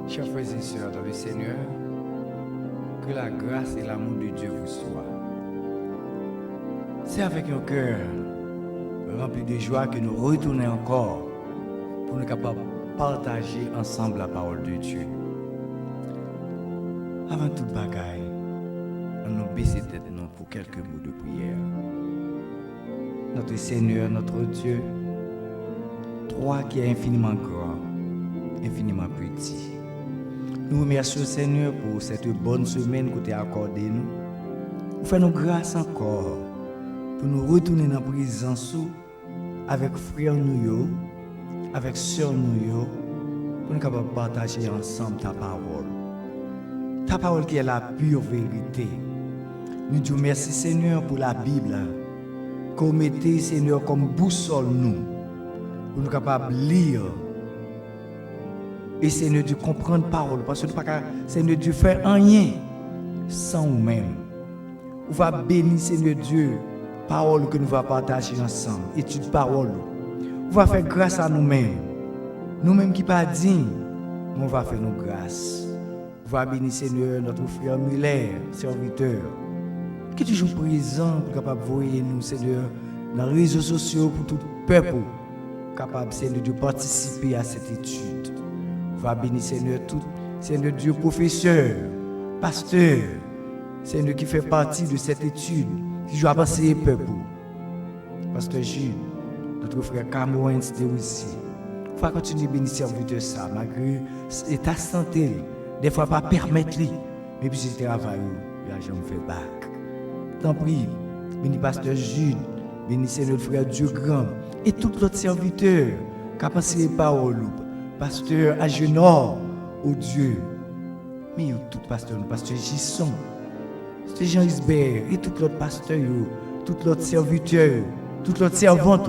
Chers frères et sœurs dans le Seigneur, que la grâce et l'amour de Dieu vous soient. C'est avec un cœur rempli de joie que nous retournons encore pour nous capables de partager ensemble la parole de Dieu. Avant toute bagaille, on nous baisse tête nous pour quelques mots de prière. Notre Seigneur, notre Dieu, toi qui es infiniment grand, infiniment petit. Nous remercions Seigneur pour cette bonne semaine que tu as accordée nous. Nous faisons grâce encore pour nous retourner dans la présence avec frères nous, avec sœurs nous, pour nous capables de partager ensemble ta parole. Ta parole qui est la pure vérité. Nous disons merci Seigneur pour la Bible. Qu'on mette Seigneur comme boussole nous, pour nous capables de lire. Et Seigneur Dieu comprendre la parole, parce que Seigneur Dieu fait rien sans nous-mêmes. On va bénir Seigneur Dieu, parole que nous allons partager ensemble, étude parole. On va faire grâce à nous-mêmes. Nous-mêmes qui ne sommes pas dignes, on va faire nos grâces. On va bénir Seigneur notre frère Muller, serviteur, qui est toujours présent pour capable de voir nous Seigneur dans les réseaux sociaux pour tout le peuple, capable Seigneur de participer à cette étude. Va bénir Seigneur tout, Seigneur Dieu, professeur, pasteur, Seigneur qui fait partie de cette étude, qui doit passer le peuple. Pasteur Jules, notre frère Cameroun, c'était aussi. Il faut continuer à bénir serviteur ça, malgré ta santé, des fois pas permettre, mais puis c'est travail, l'argent me fait bac. T'en prie, bénis pasteur Jules, bénis Seigneur frère Dieu grand, et tout l'autre serviteur qui a passé les paroles. Pasteur Agenor, oh Dieu, mais tout pasteur, pasteur Gisson, pasteur Jean Isbert, et tout l'autre pasteur, tout l'autre serviteur, toute l'autre servante,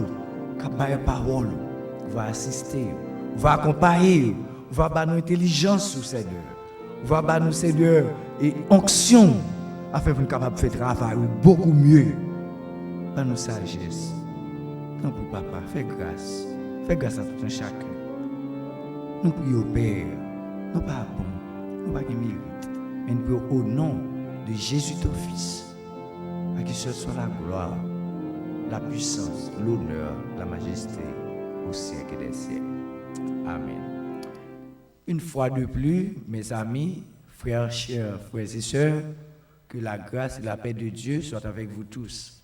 qui a la parole, va assister, va accompagner, va avoir notre intelligence, Seigneur, va avoir nos Seigneur et onction, afin que nous capables de faire travail beaucoup mieux, par nos sagesse. Non, pour papa, fais grâce à tout un chacun. Nous prions au Père, nous pas bon, nous pas de mérite, mais nous prions au nom de Jésus ton Fils, à qui seul soit la gloire, la puissance, l'honneur, la majesté au siècle des siècles. Amen. Une fois de plus, mes amis, frères, chers frères et sœurs, que la grâce et la paix de Dieu soient avec vous tous.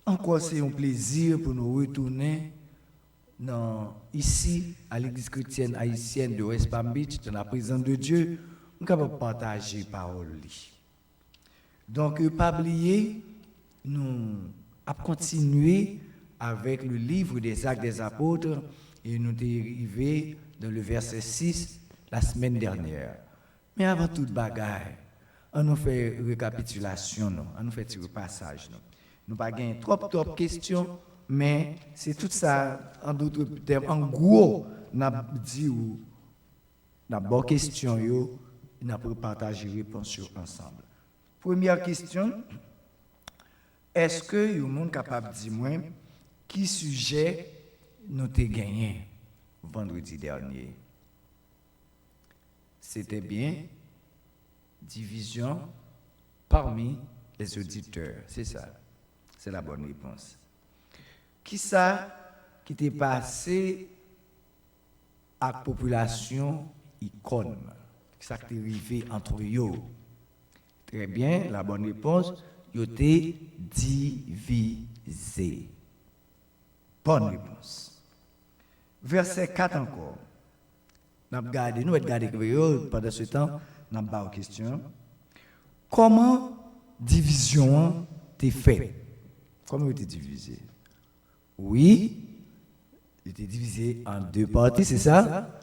Encore, c'est un plaisir pour nous retourner ici, à l'église chrétienne haïtienne de West Palm Beach, dans la présence de Dieu, nous avons partagé la parole. Donc, pas oublier, nous avons continué avec le livre des Actes des Apôtres et nous sommes arrivés dans le verset 6 la semaine dernière. Mais avant toute bagaille, on nous fait récapitulation, on nous fait tirer passage. Nous n'avons pas gagné trop de questions. Mais c'est tout ça, en d'autres termes, en gros, on a dit ou la bonne question, on a pu partager les réponses ensemble. Première question, est-ce que vous êtes capable de dire qui sujet nous avons gagné vendredi dernier? C'était bien division parmi les auditeurs, c'est ça, c'est la bonne réponse. Qui ça qui était passé à la population icône? Qui ça qui est arrivé entre eux? Très bien, la bonne réponse, ils étaient divisés. Bonne réponse. Verset 4 encore. Nous avons gardé pendant ce temps, nous avons pas de question. Comment division t'est faite? Comment était divisé? Oui, il était divisé en deux parties, c'est ça?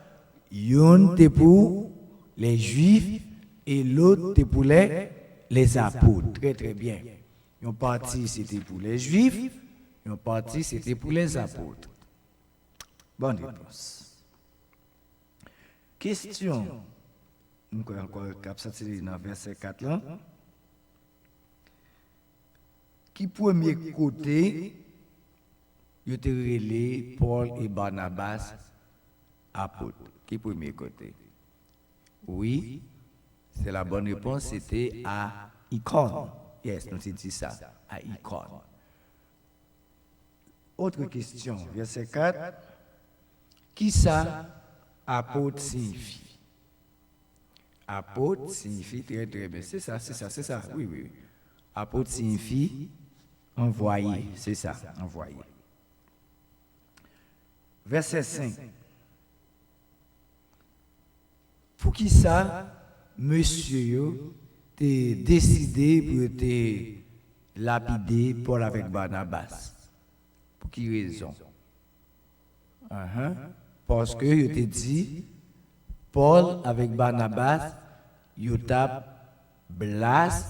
Une était pour les Juifs et l'autre était pour les apôtres. Très très bien. Une partie c'était pour les Juifs, une partie c'était pour les apôtres. Bonne réponse. Question. Nous avons encore capsule dans verset 4 là. Qui premier côté, il était relé Paul et Barnabas apôtres. Qui premier côté? Oui, c'est la bonne réponse, c'était à Icône. Yes, nous avons dit ça, à Icône. Autre question, verset 4. Qui ça, apôtre signifie? Apôtre signifie très très bien. C'est ça. Oui. Apôtre signifie envoyé. C'est ça, envoyé. Verset 5. Pour qui ça, monsieur, t'es décidé pour te lapider Paul avec Barnabas? Pour qui raison? Parce que je t'ai dit, Paul avec Barnabas, il t'a blasphémé.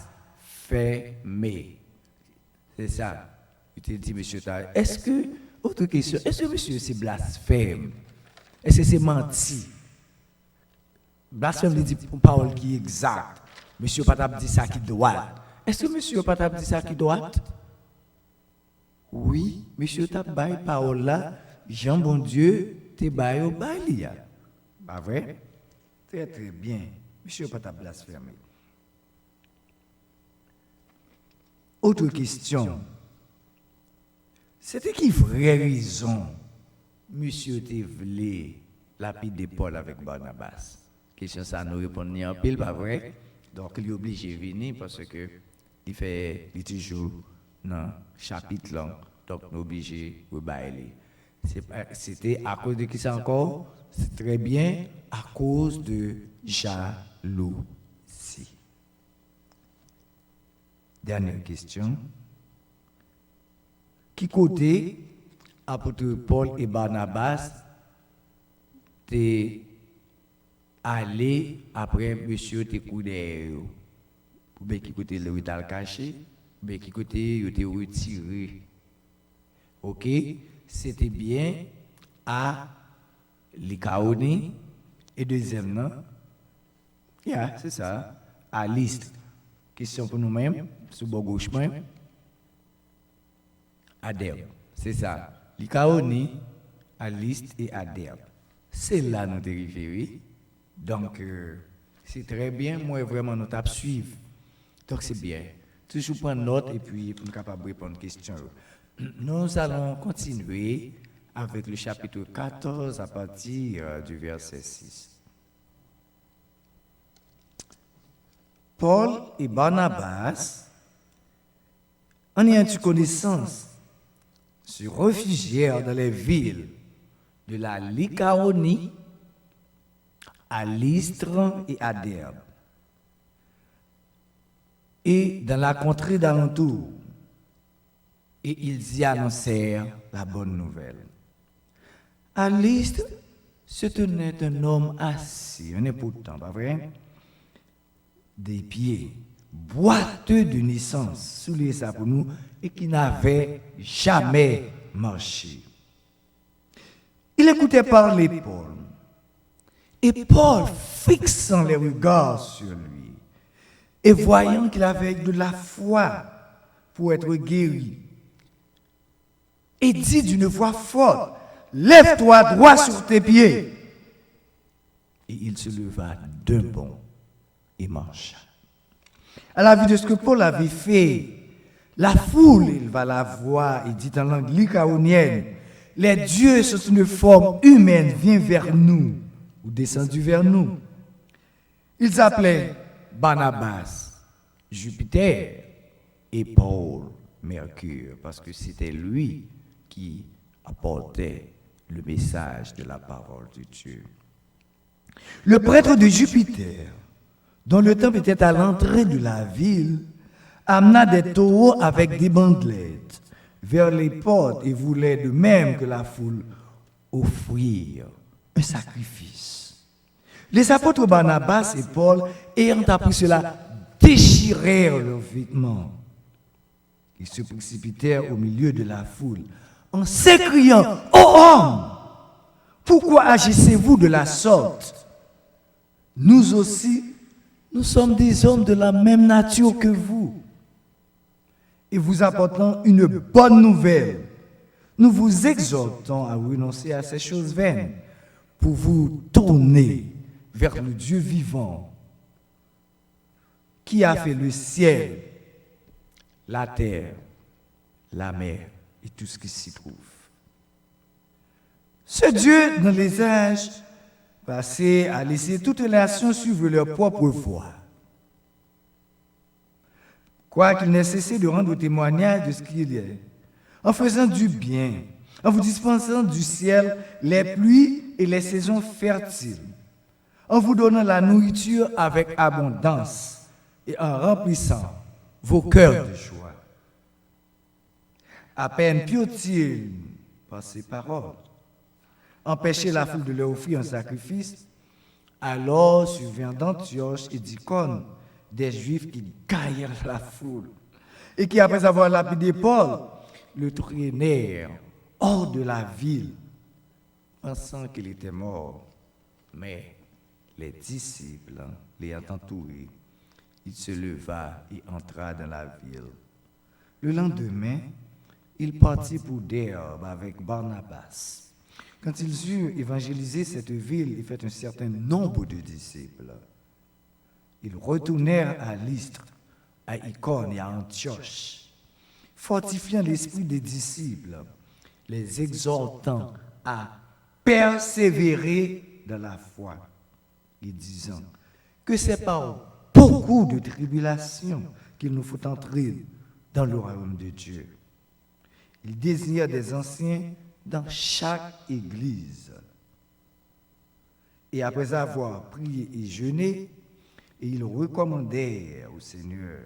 C'est ça. Je t'ai dit, monsieur, est-ce que, autre question, est-ce que monsieur c'est blasphème? Est-ce que c'est menti? Blasphème dit une parole qui est exacte. Monsieur pas dit ça qui doit. Est-ce que monsieur pas dit ça qui doit? Oui, monsieur t'a bail parole là, Jean bon Dieu, t'es bail au bail. Pas vrai? Très très bien. Monsieur pas t'a blasphémé. Autre question. C'était qui vraie raison monsieur te voulait lapider Paul avec Barnabas? Question ça nous répond en pile, pas vrai? Donc il est obligé de venir parce que il toujours dans chapitre long, donc nous obligé de bailler. C'était à cause de qui ça encore? C'est très bien à cause de jalousie. Dernière question. Qui côté apôtre Paul et Barnabas t'es allé après monsieur te coudé ou bien qui côté le tal caché ou bien qui côté il était retiré. OK, c'était bien à Lycaonie et deuxième non? C'est ça, à Lystre. Question pour nous-mêmes, sous bord gauche même. À Derbe, c'est ça. Lycaonie, à Lystre et à Derbe. C'est là nous te référés. Donc, c'est très bien. Moi, vraiment, nous t'as suivre. Donc, c'est bien. Toujours prendre note et puis pour nous capable de répondre aux questions. Nous allons continuer avec le chapitre 14 à partir du verset 6. Paul et Barnabas, en ayant eu connaissance, se réfugièrent dans les villes de la Lycaonie, à Lystre et à Derbe, et dans la contrée d'alentour, et ils y annoncèrent la bonne nouvelle. À Lystre se tenait un homme assis, un impotent, pas vrai? Des pieds, boiteux de naissance, souliez ça pour nous, et qui n'avait jamais marché. Il écoutait parler Paul. Et Paul, fixant les regards sur lui, et voyant qu'il avait de la foi pour être guéri, et dit d'une voix forte, « Lève-toi droit sur tes pieds !» Et il se leva d'un bond et marcha. À la vue de ce que Paul avait fait, la foule éleva la voix et dit en langue lycaonienne, « Les dieux sont une forme humaine, viens vers nous !» ou descendu vers nous. Ils appelaient Barnabas, Jupiter, et Paul, Mercure, parce que c'était lui qui apportait le message de la parole de Dieu. Le prêtre de Jupiter, dont le temple était à l'entrée de la ville, amena des taureaux avec des bandelettes vers les portes et voulait de même que la foule offrir un sacrifice. Les apôtres Barnabas et Paul, ayant appris cela, déchirèrent leurs vêtements. Ils se précipitèrent au milieu de la foule en s'écriant, « Ô homme, pourquoi agissez-vous de la sorte? Nous aussi, nous sommes des hommes de la même nature que vous. et vous apportant une bonne nouvelle. Nous vous exhortons à renoncer à ces choses vaines pour vous tourner vers le Dieu vivant qui a fait le ciel, la terre, la mer et tout ce qui s'y trouve. Ce Dieu, dans les âges passés, a laissé toutes les nations suivre leur propre voie. Quoiqu'il n'ait cessé de rendre témoignage de ce qu'il est, en faisant du bien, en vous dispensant du ciel les pluies et les saisons fertiles, en vous donnant la nourriture avec abondance et en remplissant vos cœurs de joie. À peine purent-ils par ces paroles empêcher la foule de leur offrir un sacrifice, alors survint d'Antioche et d'Icône des Juifs qui gagnèrent la foule et qui, après avoir lapidé Paul, le traînèrent hors de la ville, pensant qu'il était mort. Mais les disciples l'ayant entouré, il se leva et entra dans la ville. Le lendemain, il partit pour Derbe avec Barnabas. Quand ils eurent évangélisé cette ville et fait un certain nombre de disciples, ils retournèrent à Lystre, à Icône et à Antioche, fortifiant l'esprit des disciples, les exhortant à persévérer dans la foi et disant que c'est par beaucoup de tribulations qu'il nous faut entrer dans le royaume de Dieu. Ils désignèrent des anciens dans chaque église. Et après avoir prié et jeûné, ils recommandèrent au Seigneur,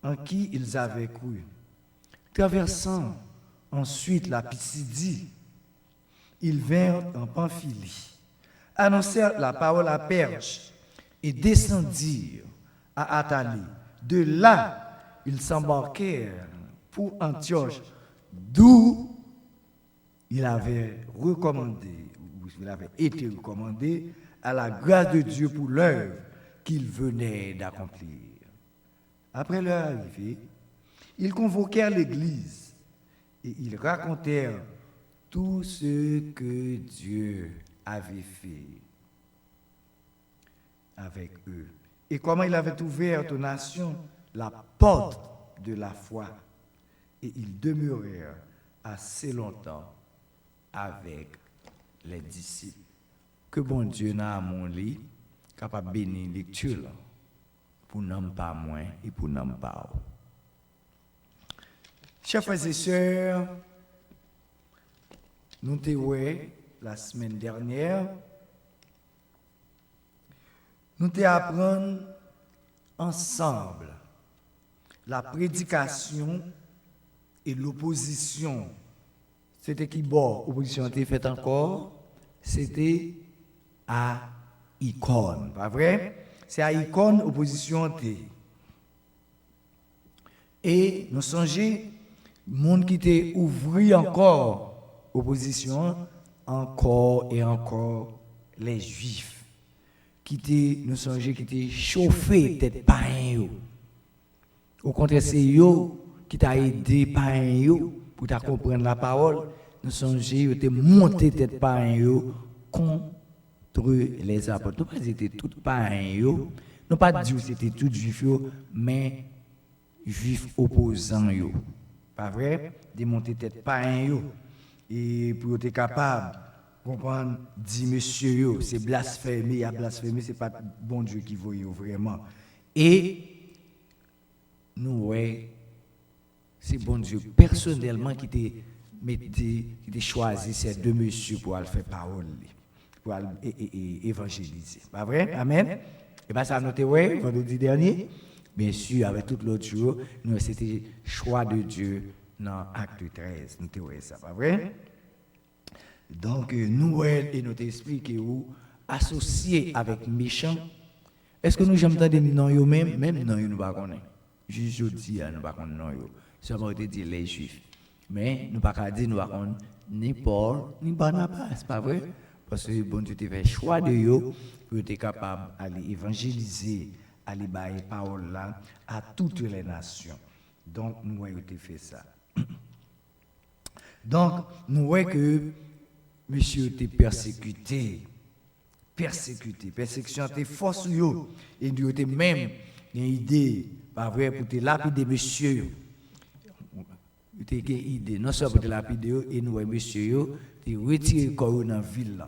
en qui ils avaient cru. Traversant ensuite la Pisidie, ils vinrent en Pamphylie, annoncèrent la parole à Perge et descendirent à Athalie. De là, ils s'embarquèrent pour Antioche, d'où il avait été recommandé à la grâce de Dieu pour l'œuvre qu'il venait d'accomplir. Après leur arrivée, ils convoquèrent l'Église et ils racontèrent tout ce que Dieu avait fait avec eux et comment il avait ouvert aux nations la porte de la foi. Et ils demeurèrent assez longtemps avec les disciples. Que bon Dieu n'a à mon lit, capable de bénir lecture pour n'en pas moins et pour n'en pas. Chers frères et sœurs, nous t'avons la semaine dernière, nous t'apprenons ensemble la prédication et l'opposition. C'était qui bon, opposition a été faite encore, c'était à Icône, pas vrai? C'est à Icône, opposition a été. Et nous songeons, le monde qui était ouvert encore, opposition, encore et encore, les Juifs, qui étaient, nous songeons, qui étaient chauffés, tête païen. Au contraire, c'est eux qui t'a aidé païen pour ta comprendre la parole. Nous songeons, ils étaient montés tête païen contre les apôtres. Nous pas étaient tous païens, nous pas dit que c'était tous juifs, mais juifs opposants. Pas vrai? Démonter tête païen. Et pour être capable de comprendre, dit monsieur, c'est blasphémé, à blasphémer, ce n'est pas bon Dieu qui voit vraiment. Et nous, ouais, c'est bon Dieu personnellement qui t'a choisi ces deux messieurs pour aller faire parole, pour aller évangéliser. Pas vrai? Amen? Et bien ça a noté, ouais, vendredi dernier, bien sûr, avec tout l'autre jour, nous, c'était choix de Dieu dans Acte 13. Nous t'avons ça, pas vrai? Donc, nous, et notre esprit qui est associé avec méchant, est-ce que nous j'aime entendre non yo même non yo nous pas connaît. Juste dis nous pas connaît non yo. Seulement te dit les juifs. Mais nous pas dire nous pas connaît ni Paul ni Barnabas, pas vrai? Parce que bon Dieu te fait choix de yo pour être capable d'aller évangéliser, aller bailler parole là à toutes les nations. Donc, nous avons fait ça. Donc, nous voyons que monsieur était persécuté. Persécution était force sur eux. Et nous avons même une idée, pas vrai, pour te lapider monsieur. Nous avons une idée, non seulement pour te lapider, et nous avons monsieur, te retirer le corps dans la ville.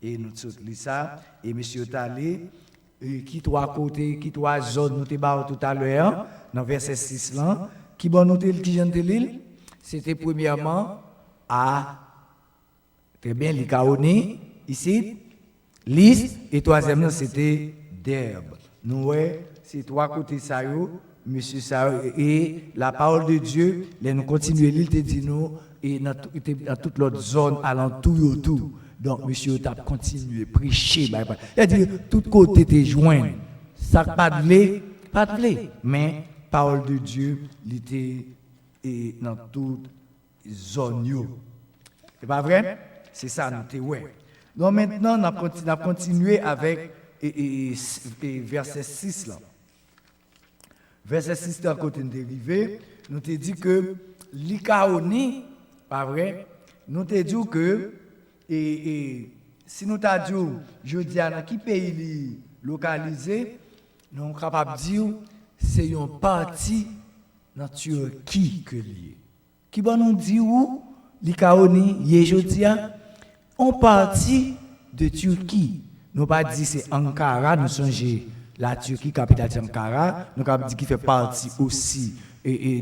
Et nous avons ça, et monsieur est allé, qui trois côtés, qui trois zones, nous avons tout à l'heure, dans verset 6 là, qui bon nous qui j'en l'île, c'était premièrement à très bien l'Ikaoni ici, liste, et troisièmement c'était d'herbe. Nous ouais, c'est trois côtés ça monsieur ça et la parole de Dieu, nous continuer l'île te dit nous et dans toute l'autre zone alentour autour. Donc monsieur t'a continué prêcher, c'est-à-dire tout côté te joindre. Ça pas de blé, mais parole de Dieu, il était dans toute zone yo. C'est pas vrai? C'est ça nous te ouais. Donc maintenant on a continué avec verset 6 là. Verset 6 de côté dérivé, nous te dit que l'Ikaoni, pas vrai? Nous te dit que si nous t'a dit je dis à qui pays localisé, nous sommes capables de dire c'est une partie dans Turquie que lié. Qui va nous dire où l'Ikaoni Yejodia en partie de Turquie. Nous pas dit c'est Ankara, nous songeons la Turquie capitale d'Ankara, nous avons dit qu'il fait partie aussi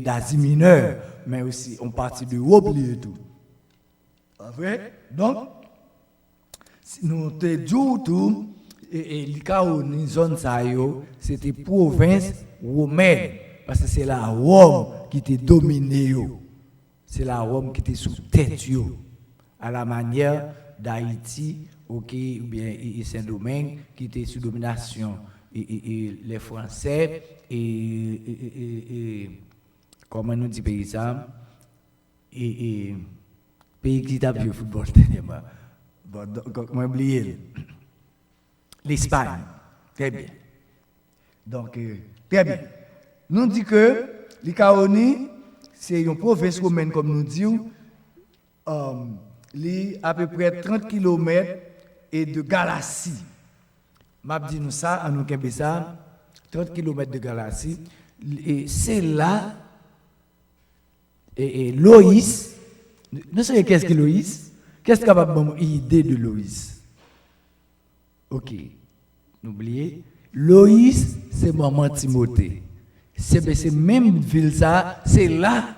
d'Asie mineure, mais aussi en partie de l'Europe et tout. Vrai? Donc nous te disons tout et l'Ikaoni zone ça yo, c'était province romaine parce que c'est la Rome qui était dominée yo. C'est la Rome qui était sous tête yo, à la manière d'Haïti, ok, ou bien Saint-Domingue qui était sous domination et les Français et comment nous dit pays ça et pays qui tape le football dernièrement. Bon, donc moi oublié l'Espagne. Très bien. Donc très bien. Nous dit que l'Ikaoni c'est une province romaine comme nous disons. À peu près 30 km et de Galatie. M'a dit nous ça, en nous ça, 30 km de Galatie. Et c'est là, et Loïs, nous savons qu'est-ce que Loïs? Qu'est-ce qu'il y a comme idée de Loïs? Ok, n'oubliez, Loïs, c'est maman Timothée. C'est même ville ça, c'est là.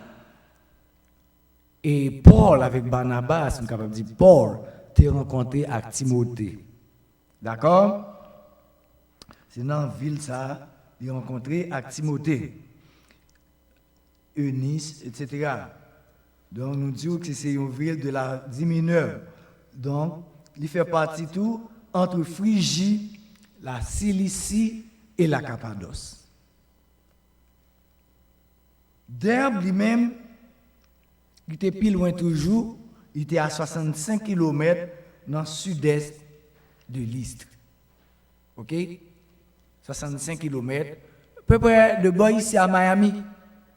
Et Paul avec Barnabas, on est capable de dire Paul, t'es rencontré avec Timothée. D'accord? C'est dans la ville ça, il a rencontré avec Timothée, Eunice, etc. Donc nous disons que c'est une ville de la Asie mineure. Donc, il fait partie tout entre Phrygie, la Cilicie et la Cappadoce. Derbe lui-même, il était plus loin toujours, il était à 65 km dans le sud-est de l'Istre. OK? 65 km. À peu près de bas ici à Miami.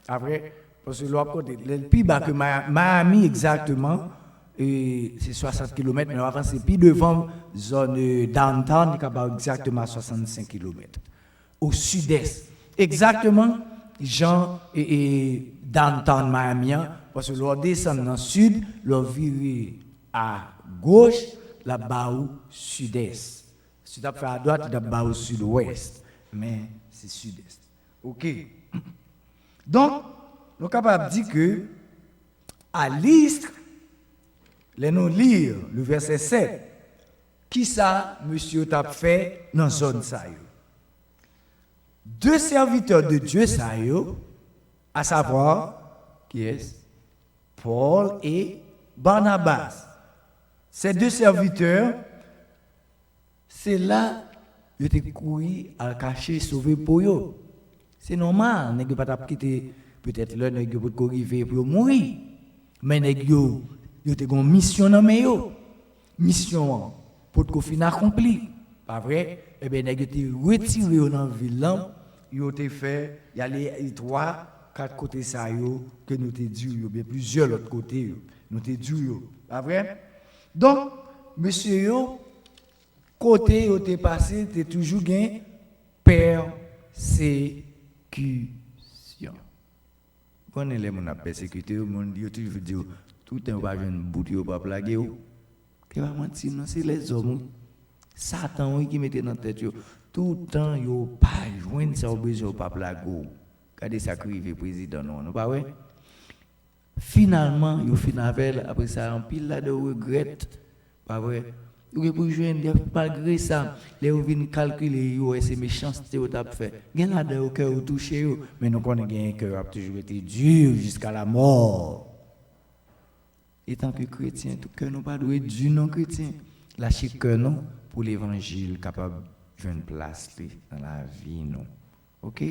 Après, parce que l'autre côté, le plus bas que Miami exactement, c'est 60 km, mais avant c'est plus devant zone downtown, il y a exactement 65 km. Au sud-est. Exactement, Jean et downtown Miami, parce que l'on descend dans le sud, l'on vire à gauche, là-bas au sud-est. Si tu as fait à droite, tu as au sud-ouest. Mais c'est sud-est. OK. Donc, nous sommes capables de dire que, à l'Istre, nous lire le verset 7, qui ça, monsieur, t'a fait dans la zone ça? Deux serviteurs de Dieu ça, à savoir, qui est Paul et Barnabas. Ces deux serviteurs, c'est là que ils ont couru à cacher, sauver pour eux. C'est normal, ils n'ont pas quitté peut-être là, ils ont arriver pour mourir. Mais ils ont une mission dans eux. Mission pour que fin accompli. Pas vrai? Eh bien, ils ont été retirés dans la ville, ils ont fait, il y a les trois quatre côtés ça yo que nous te dit yo bien plusieurs autres côtés yo nous te dit yo pas vrai donc monsieur yo côté yo te passé t'es toujours gain persécution quand les mon a persécuté le monde yo toujours dire tout temps pas jeune bout yo pas blaguer yo que va mentir non c'est les hommes Satan qui mettait dans tête yo tout temps yo pas joindre ça besoin pas blaguer regardez ça crive président non pas ouais finalement yo fin avec après ça en pile là de regret pas vrai ou pour joindre malgré ça les ou vinn calculer yo c'est méchanceté ou t'a fait gen là de cœur ou touché yo mais nous connaît gen cœur a toujours été dur jusqu'à la mort et tant que chrétien tout cœur nous pas doit être dur non chrétien lâcher cœur non pour l'évangile capable de une place dans la vie non OK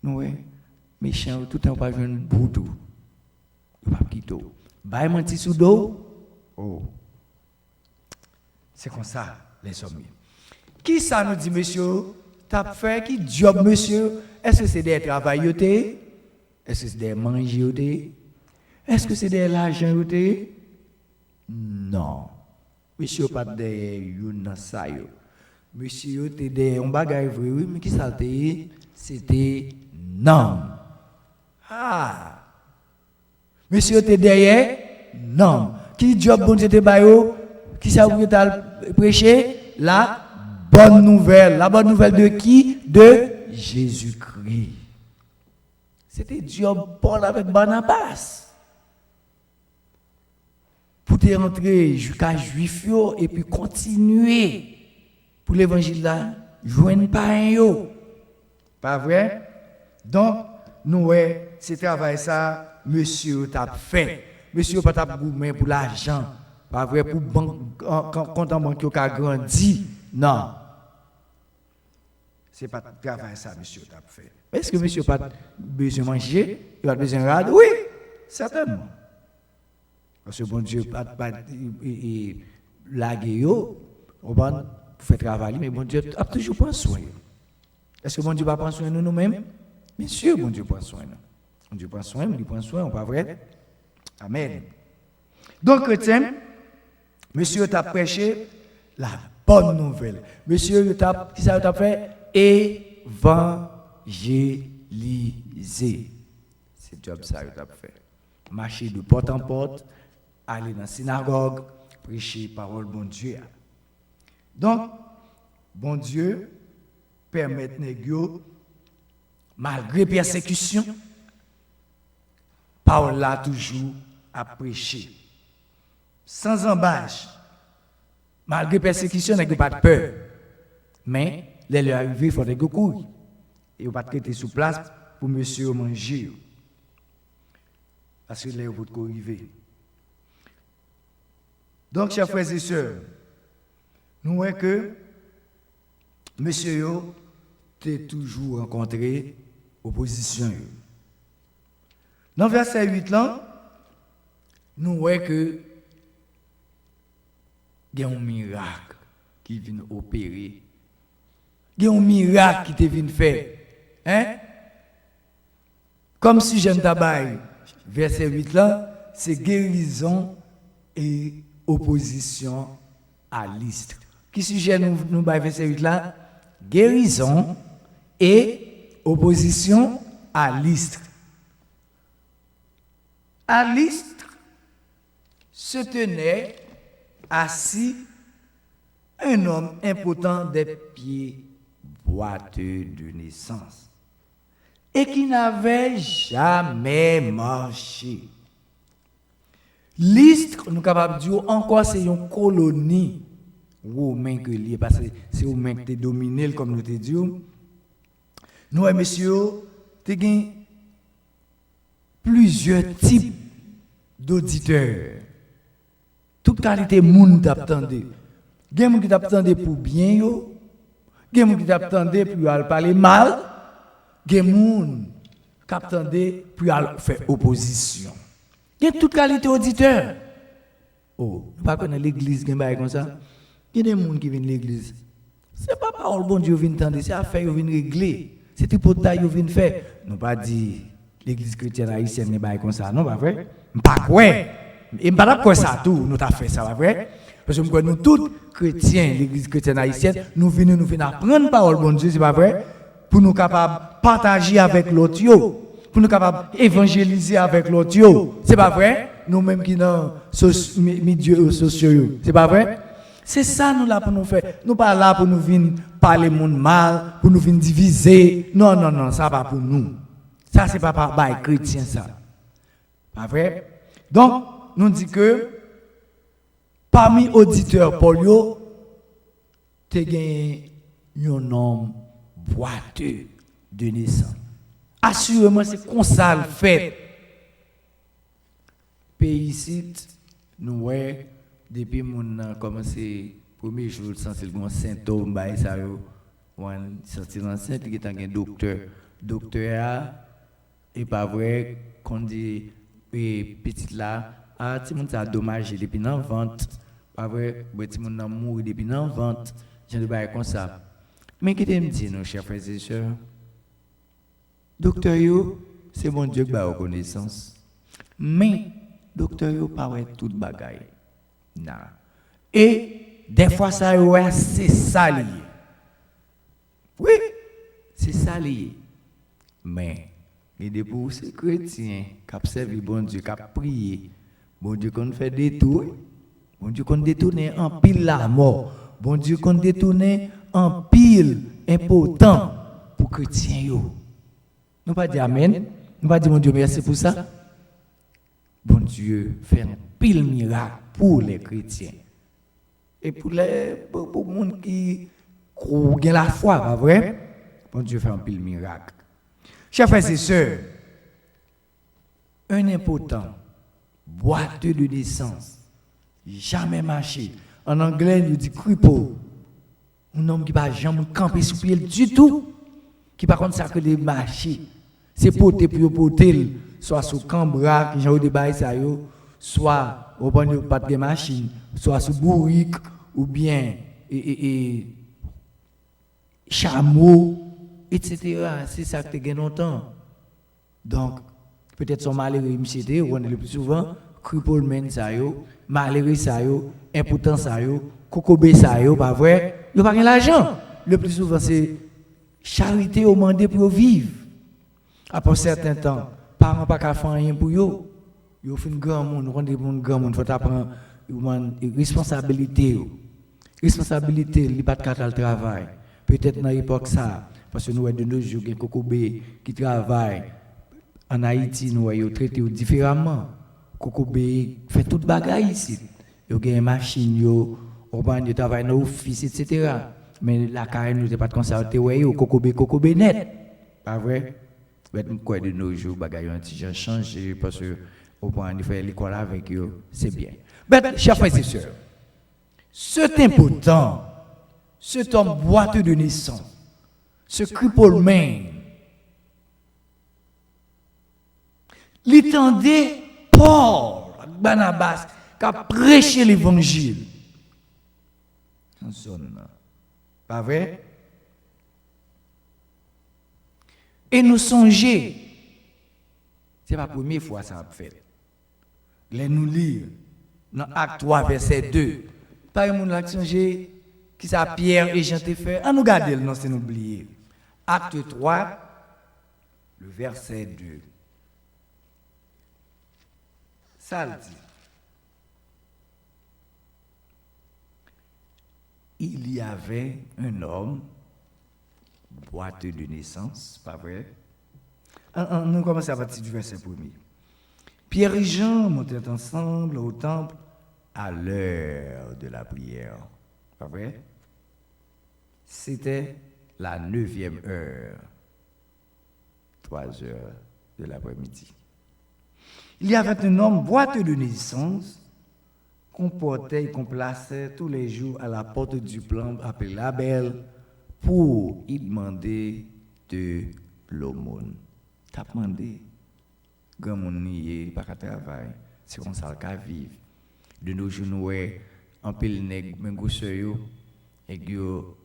nous méchant tout temps pas joindre boudou pas quitter bail menti sous dos oh c'est comme ça les hommes qui ça nous dit monsieur t'as fait qui job monsieur est-ce que c'est des travail est-ce que c'est des manger est-ce que c'est de l'argent non monsieur pas de yon ça yo monsieur te de on bagaille vrai oui mais qui ça c'était non monsieur te derrière non qui job bon c'était ba yo qui ça vous t'a prêcher la bonne nouvelle de qui de Jésus-Christ c'était job Paul avec Barnabas pour te rentrer jusqu'à juif yo et puis continuer pour l'évangile là joindre pas yo pas vrai donc nous c'est travail ça monsieur t'a fait monsieur pas t'a gourmand pour l'argent pas vrai pour compte en banque qui a grandi non c'est pas travail ça monsieur t'a fait est-ce que monsieur pas besoin manger il a besoin de rad oui certainement parce que bon Dieu pas laguer yo on va faire travailler mais bon Dieu a toujours prend soin est-ce que bon Dieu va prendre soin de nous-mêmes bien sûr bon Dieu prend soin bon Dieu prend soin il prend soin pas vrai amen donc chrétien monsieur t'a prêché la bonne nouvelle monsieur t'a qui ça t'a fait évangéliser c'est job ça t'a fait marcher de porte en porte aller dans la synagogue, prêcher parole bon Dieu. Donc, bon Dieu permet nèg malgré persécution, parole là toujours à prêcher. Sans embâche. Malgré persécution, nèg pas de peur. Mais les leur arrivé, il faut nèg courir. Et on pas traiter sur place pour monsieur manger. Parce que les vous arriver. Donc, chers frères et sœurs, nous voyons que monsieur yo t'es toujours rencontré opposition. Dans verset 8 là, nous voyons que il y a un miracle qui vient opérer. Il y a un miracle qui te vient faire. Hein? Comme si j'aime tabac, verset 8 là, c'est guérison et opposition à Lystre. Qui sujet nous verset 8 là? Guérison et opposition à Lystre. À Lystre se tenait assis un homme impotent des pieds boiteux de naissance et qui n'avait jamais marché. Lystre, nous sommes capables de dire encore c'est une colonie romaine que lié parce que c'est romain qui a dominé comme nous te disons. Nous messieurs, tu as plusieurs types d'auditeurs. Toute qualité monde t'attendait. Il y a des gens qui t'attendaient pour bien yo, il y a des gens qui t'attendaient pour parler mal, il y a des gens qui t'attendaient pour faire opposition. Il y a toute qualité auditeur. Oh, pas connaître l'église qui est comme ça. Il y a des gens qui viennent à l'église. Ce n'est pas parole bon Dieu vient entendre, c'est affaire qui vient régler. C'est C'est tripotage que vient faire. Nous pas dit l'église chrétienne haïtienne n'est pas comme ça, non, pas vrai? Pas quoi. Et pas quoi ça tout, nous t'a fait ça, pas vrai? Parce que nous tous chrétiens, l'église chrétienne haïtienne, nous venons apprendre parole bon Dieu, c'est pas vrai? Pour nous capables partager avec l'autre, pour nous capables évangéliser avec l'autre, c'est pas vrai? Nous-mêmes qui dans les médias sociaux, c'est pas vrai? C'est ça nous là pour nous faire. Nous pas là pour nous venir parler monde mal, pour nous venir diviser. Non, non, non, ça pas pour nous. Ça c'est pas par bail chrétien ça. Pas vrai? Donc, nous dit que parmi auditeurs Paulio, tu as un homme boiteux de naissance. Assurément, c'est comme ça le fait. Pays ici, nous voyons, depuis mon a commencé, premier jour, c'est le symptôme, ça y est, sorti l'enceinte, qui est un docteur. Docteur, et pas vrai, qu'on dit, petit là, ah, si mon a dommagé depuis la vente, pas vrai, si mon a mouru depuis la vente, je ne sais pas comme ça. Mais qu'est-ce que me dit, nos chers frères et sœurs? Docteur, c'est mon Dieu qui a reconnaissance. Mais, docteur, yo pas ouais toute bagaille. Non. Et des fois ça ouais c'est ça lié. Oui, c'est ça lié. Mais il est pour ces chrétiens qui observent bon Dieu, qui prient, bon Dieu qu'on fait des tours, bon Dieu qu'on détourne en pile la mort, bon Dieu qu'on détourne en pile important pour chrétiens yo. Nous pas dire amen, nous pas dire mon Dieu merci pour ça. Bon Dieu fait un pile miracle pour les chrétiens. Et pour les gens qui ont la foi, pas vrai? Bon Dieu fait un pile miracle. Chers frères et sœurs, un impotent, boiteux de naissance, jamais marché. En anglais, il dit cripple. Un homme qui ne va jamais camper sous pied du tout, qui par contre ça que des marchés. C'est porter pour porter, soit sous cambra, qui ont des bails ça yo, soit au point de pas de machine, soit sous bourrique ou bien chameau, etc. C'est ça que tu as longtemps. Donc, peut-être son malheureux, monsieur, on est le plus souvent, cripple men ça yo, malheureux ça yo, impotent ça yo, cocobé ça yo, pas vrai? Il n'y a pas l'argent. Le plus souvent, c'est charité au mandé pour vivre. Après un certain temps, parents pas qu'à faire rien pour eux. Ils font un grand monde, rendez-vous un grand monde, il faut apprendre une responsabilité. Responsabilité, il n'y a pas de cadre de travail. Peut-être dans l'époque ça, parce que nous avons de nos jours des Kokobé qui travaillent en Haïti, nous avons traité différemment. Kokobé fait toute bagaille ici. Ils ont une machine, ils travaillent dans l'office, etc. Mais la carrière nous n'est pas conservée, Kokobé net. Pas vrai? Quoi de nos jours, bagaille un petit changé parce que au point de faire l'école avec eux, c'est bien. Mais, chers frères et sœurs, cet impotent, cet homme boiteux de naissance, ce cripple man, l'étendait Paul, Barnabas, qui a prêché l'évangile. Pas vrai? Et nous songer, ce n'est pas la première fois que ça a fait. Les nous lire dans Acte 3, verset 2. Par exemple, nous songer qui ça Pierre et Jean te fait. À nous garder le nom, c'est nous oublier. Acte 3, le verset 2. Ça le dit. Il y avait un homme boiteux de naissance, pas vrai? Nous commençons à partir du verset 1er. Pierre et Jean montaient ensemble au temple à l'heure de la prière. Pas vrai? C'était la 9e heure, 3 heures de l'après-midi. Il y avait un homme boiteux de naissance qu'on portait et qu'on plaçait tous les jours à la porte du plan appelé la Belle pour y demander de l'aumône. T'as demandé, grand monde n'y pas qu'à travailler, c'est comme ça qu'à vivre. De nos jours, nous en pile nèg men gousseau et qui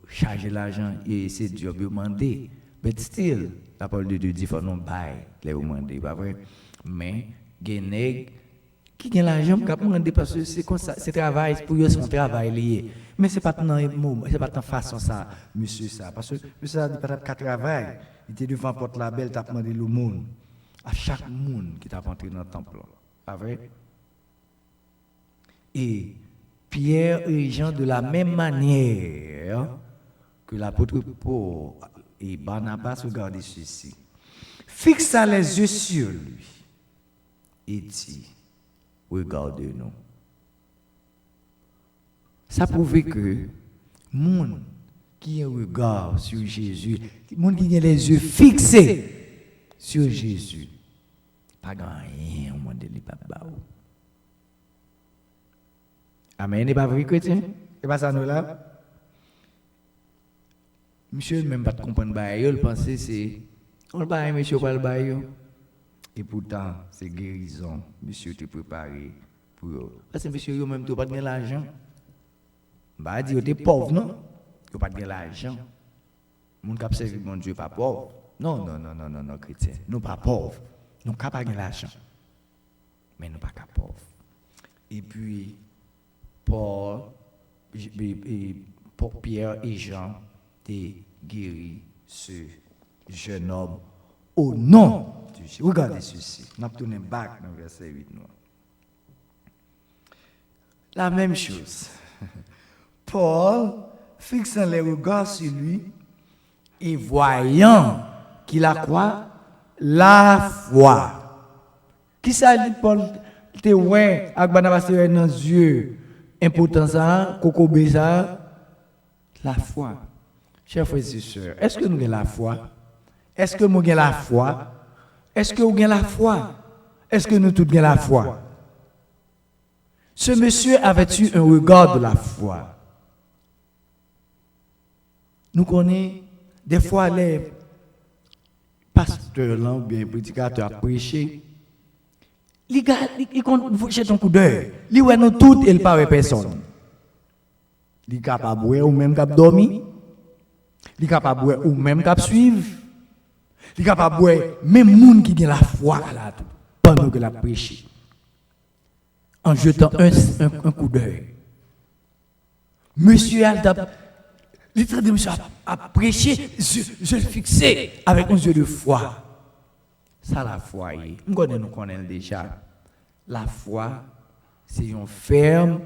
charger l'argent et c'est Dieu demander Mais still, la parole de Dieu dit faut non bail les demander, pas vrai? Mais nèg qui a l'argent pour demander parce que c'est comme ça, c'est travail pour eux son travail lié. Mais c'est pas dans c'est pas dans façon ça monsieur ça parce que monsieur ça dit pas qu'à travail, il était devant porte la belle t'a demandé le monde à chaque monde qui t'a entré dans le temple. Pas vrai? Et Pierre et Jean de la même manière que l'apôtre Paul et Barnabas regardaient ceci. Fixa les yeux sur lui et dit, regardez-nous. Ça prouve que monde qui a un regard sur Jésus, monde qui a les yeux fixés sur Jésus, pas rien au monde de l'Ipabao. Amen, n'est pas vrai, chrétien? C'est pas ça nous là? Monsieur même pas comprendre bail, il pensait c'est on bail monsieur pas le bail. Et pourtant c'est guérison, monsieur te préparé pour parce que monsieur yo même tu pas de l'argent. Bah dit tu es pauvre non? Tu pas de l'argent. Mon cap servi mon Dieu pas pauvre. Non chrétien, nous pas pauvres. Nous pas pas de l'argent. Mais nous pas pauvres. Et puis Paul Pierre et Jean guéri ce jeune homme au nom de Jésus. Regardez ceci. Nous tournons back dans verset 8. La même chose. Paul, fixant les regards sur lui et voyant qu'il a quoi? La foi. Qui ça dit Paul? Te ouais, avec Barnabas dans les yeux. Important ça, Kokobé ça, la foi. Chers frères et sœurs, est-ce que nous avons la foi? Est-ce que nous avons la foi? Est-ce que nous avons la foi? Est-ce que nous tous avons la foi? Ce monsieur avait eu un regard de la foi. Nous connaissons des fois les pasteurs, là, ou bien les prédicateurs à prêcher. Les gars, ils jettent un coup d'œil. Ils voient nous toutes et ils ne parlent personne. Ils sont capables de boire ou même de dormir. Ils sont capables de boire ou même de suivre. Ils sont capables de boire même les gens qui ont la foi là, pendant que la prêche. En jetant un coup d'œil. Monsieur monsieur a prêché, je le fixais avec un yeux de foi. Ça, la foi, nous connaissons déjà. La foi, c'est une ferme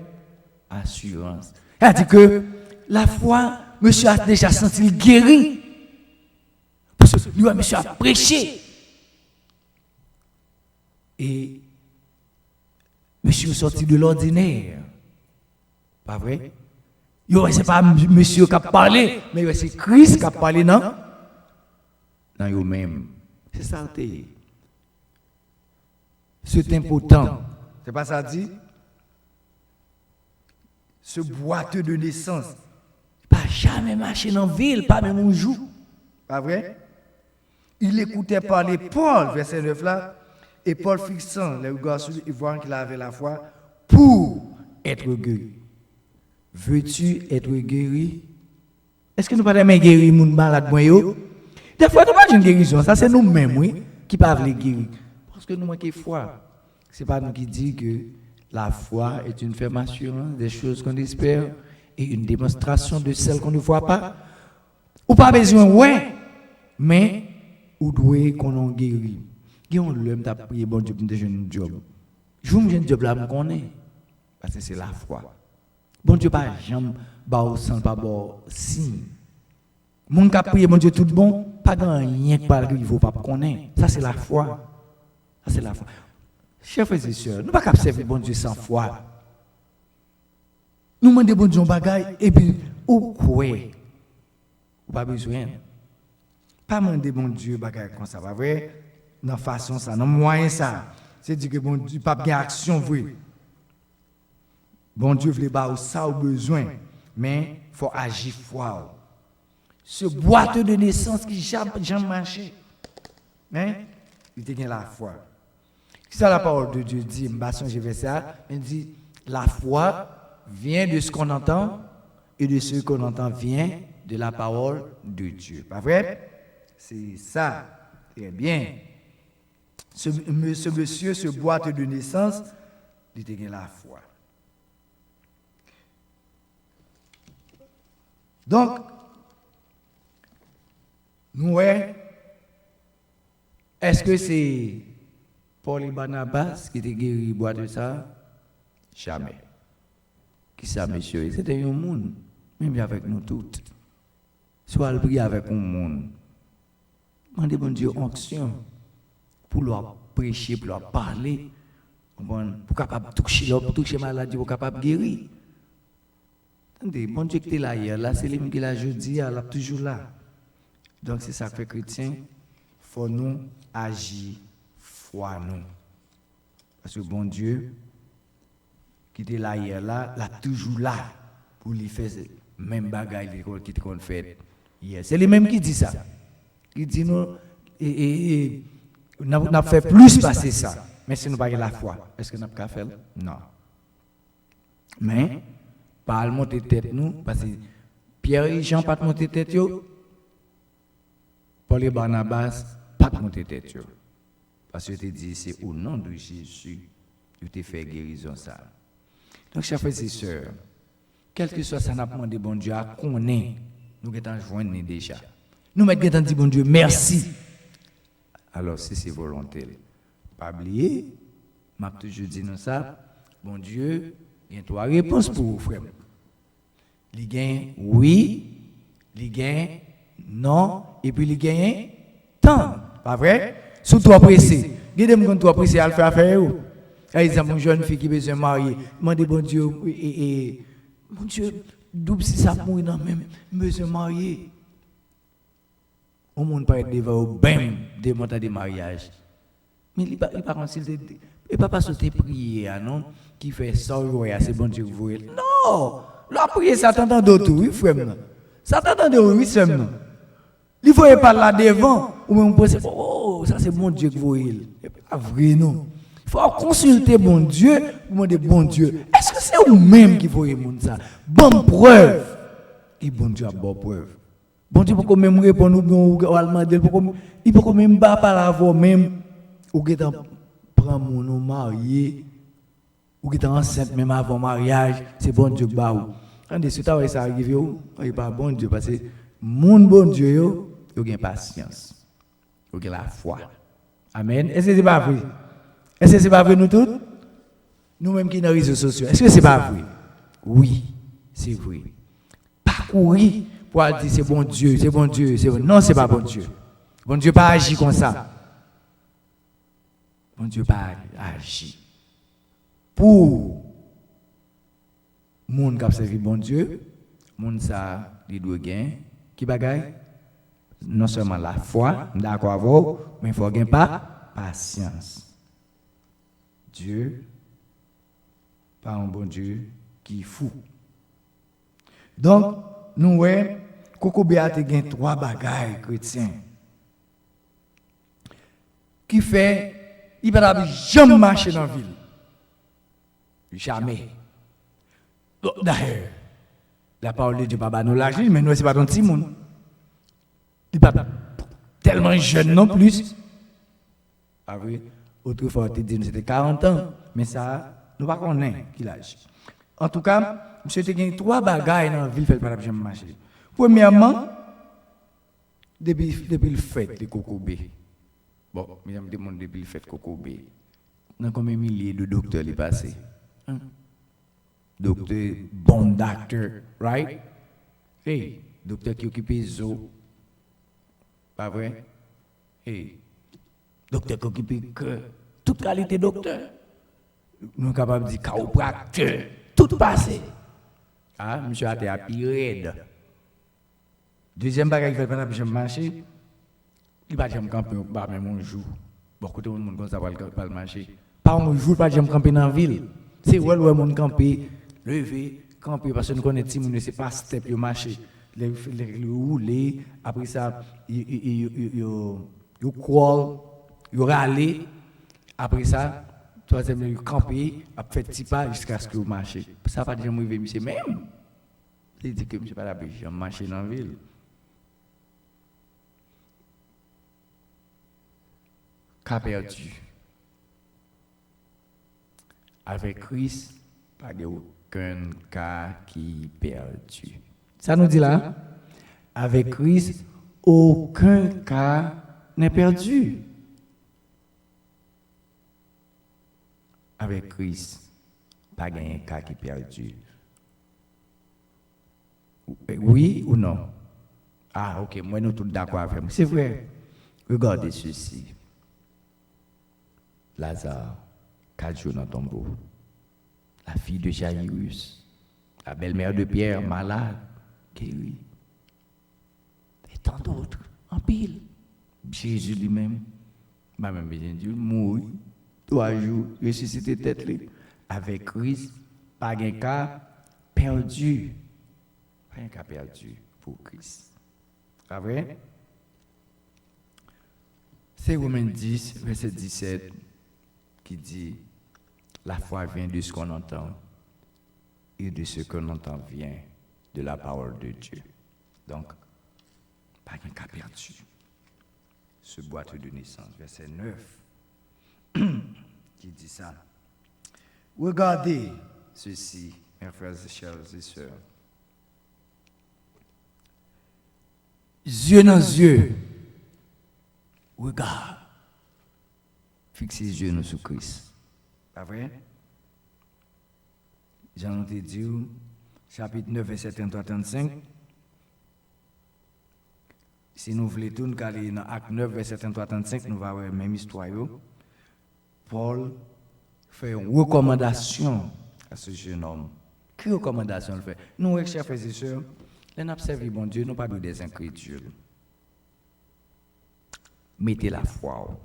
assurance. C'est-à-dire que la foi, monsieur a déjà senti guéri. Parce que lui, monsieur a prêché. Et monsieur est sorti de l'ordinaire. Pas vrai? Ce n'est pas monsieur qui a parlé, mais c'est Christ qui a parlé, non? Dans vous-même. C'est ça. C'est important. C'est pas ça dit? Ce boiteux de naissance, pas jamais marché dans la ville, pas même un jour. Pas vrai? Il écoutait parler Paul, verset 9 là, et Paul fixant les regards sur lui, il voit qu'il avait la foi pour être guéri. Veux-tu être guéri? Est-ce que nous ne pouvons pas guérir les gens malades? Des fois, nous n'avons pas une guérison. Ça, c'est nous-mêmes, oui, qui ne pouvons pas guérir. Parce que nous manquons de foi. Ce n'est pas nous qui disons que la foi est une ferme assurance des choses qu'on espère et une démonstration de celles qu'on ne voit pas. Ou pas besoin, ouais, mais ou doit qu'on en guérit. Et on l'aime t'a prié bon Dieu pour un jeune job. Je veux un job là, me connais. Parce que c'est la foi. Bon Dieu, pas jamais, bah, sans pas bon signe. Mon qui a prié, bon Dieu, tout bon, pas rien que par il ne faut pas connaître. Ça, c'est la foi. Ça, c'est la foi. Chers frères et sœurs, nous ne pouvons pas servir bon Dieu sans foi. Nous demandons bon Dieu un bagage, et puis, ou quoi? Ou pas besoin. Pas demander bon Dieu bagage comme ça, pas vrai? Dans façon ça, dans moyen ça. C'est dire que bon Dieu, pas bien action vrai. Bon Dieu veut pas ça au besoin, mais il faut agir foi. Ce boiteux de naissance qui jamais marché, mais il a la foi. C'est ça la parole de Dieu dit, je vais ça, il dit la foi vient de ce qu'on entend et de ce qu'on entend vient de la parole de Dieu. Pas vrai? C'est ça. Très bien. Ce monsieur, ce boîte de naissance, il était la foi. Donc, nous, est-ce que c'est Paul et Barnabas qui était guéri boîte de ça? Jamais. Qui ça, monsieur? C'était un monde, même avec nous toutes. Soit le prier avec un monde. Demandez bon Dieu onction pour leur prêcher, pour leur parler, pour capable toucher maladie, pour capable guérir. Attendez, bon Dieu qui est là hier, là c'est lui qui l'a jeudi, là toujours là. Donc c'est ça que fait chrétien, faut nous agir foi nous. Parce que bon Dieu qui est là hier, là toujours là pour lui faire même bagaille qui qu'on fait hier. C'est lui même qui dit ça. Qui dit nous n'a fait plus passer ça. Mais si nous pas la foi, est-ce que nous pas faire? Non. Mais pas monter tête nous parce que Pierre et Jean pas monter tête yo. Paul et Barnabas pas monter tête yo. Parce que tu dit c'est au nom de Jésus que tu fait guérison ça. Donc chers frères et sœurs, quel que soit ça n'a pas demandé bon Dieu à connaître, nous getons joindre déjà. Nous mettons dit bon Dieu merci. Alors si c'est volontaire, pas oublier, m'a toujours dit nous ça, bon Dieu, il y a trois réponses pour vous frère. Il gagne oui, il gagne non et puis il gagne tant, pas vrai? Sous toi pressé. Gardez-moi quand toi pressé à le faire faire. Par exemple, une jeune fille qui besoin de marier, demandez bon Dieu mon Dieu, double si ça pour non même besoin de marier. Au monde pas être devant bam des montants de mariage. Mais il pas consulter et pas sauter prier non qui fait ça c'est bon Dieu vous. Non, la prière ça t'entend d'autres oui frère. Ça t'entend de oui seulement. Il faut pas là devant ou même penser oh ça c'est bon Dieu que vous c'est pas vrai non. Il faut consulter bon Dieu pour demander bon Dieu. Est-ce que c'est vous-même qui voyez monde ça? Bonne preuve. Et bon Dieu a bonne preuve. Bon Dieu pour même répondre ou demander il peut même pas par avoir même ou qui prend mon marié ou qui est enceinte même avant mariage, c'est bon Dieu ba ou. Quand des ça arrive il pas bon Dieu parce que mon bon Dieu yo a patience. Yo a la foi. Amen. Est-ce que c'est pas vrai? Est-ce que c'est pas vrai nous tous? Nous-mêmes qui dans les réseaux sociaux. Est-ce que c'est pas vrai? Oui, c'est vrai. Parcourir pour dire c'est bon Dieu, c'est bon Dieu, c'est bon. Non, c'est pas bon Dieu. Bon Dieu pas agit comme ça. Bon Dieu pas agit. Pour monde qui a servi bon Dieu, monde ça il doit gagner qui bagaille non seulement la foi, d'accord avec, mais il faut gagner pas patience. Dieu, pas un bon Dieu qui est fou. Donc, nous, Coco Béat a trois bagailles chrétiens qui fait, il ne va jamais marcher dans la ville. Jamais. D'ailleurs, la parole de Dieu n'est pas nous l'argent, mais nous, ce n'est pas ton petit monde. Il n'est pas tellement jeune non plus. Ah oui. Autrefois, on dit c'était 40 ans, mais ça, nous ne connaissons pas qui l'âge. En tout cas, monsieur a gagné trois bagailles dans la ville, fait pas jamais marcher. Premièrement, depuis le fait de Kokobé. Bon, je me demande depuis le fait de Kokobé. Dans combien de milliers de docteurs il est passé? Docteur, bon docteur, right? Hey, docteur qui occupe les os. Pas vrai? Hey. Docteur qui occupe que toute qualité docteur. Nous sommes capables de dire chiropracteur, tout passé. Ah, monsieur a été à pire. Deuxième bagage qui fait pendant que je marche, il va jamais camper pas même un jour. Beaucoup de monde comme ça va le marcher. Pas un jour pas jamais camper dans la ville. C'est où le monde camper, lever, camper parce que nous connaissons si c'est pas step yo marcher. Les rouler après ça yo crawl, yo râler après ça troisième yo camper, a fait petit pas jusqu'à ce que vous marchez. Ça pas jamais arriver monsieur même. Il dit que monsieur pas la jamais marcher dans la ville. cas perdu. Avec Christ, pas de aucun cas qui est perdu. Ça nous dit là, avec Christ, aucun cas n'est perdu. Avec Christ, pas de cas qui est perdu. Oui ou non? Ah, ok, moi nous tous d'accord avec moi. C'est vrai. Regardez ceci. Lazare, 4 jours dans le tombeau. La fille de Jairus, la belle-mère de Pierre, malade, guérie. Et tant d'autres, en pile. Jésus lui-même, même bien Dieu, mourit, 3 jours, ressuscité tête. Avec Christ, pas de cas perdu. Pas de cas perdu pour Christ. Pas vrai? C'est Romains 10, verset 17, qui dit la foi vient de ce qu'on entend et de ce qu'on entend vient de la parole de Dieu. Donc, pas qu'un cas perdu. Ce boîte de naissance, verset 9, qui dit ça. Regardez ceci, mes frères et chers et sœurs. Yeux dans yeux, regarde, fixez les yeux sur Christ. Pas vrai? Jean te dit, chapitre 9, verset 33-35. Si nous voulons tout nous aller dans Acte 9, verset 33-35, nous allons voir la même histoire. Paul fait une recommandation à ce jeune homme. Quelle recommandation il fait? Nous, chers frères et sœurs, nous observons bon Dieu, nous ne pas des incrédules. Mettez la foi,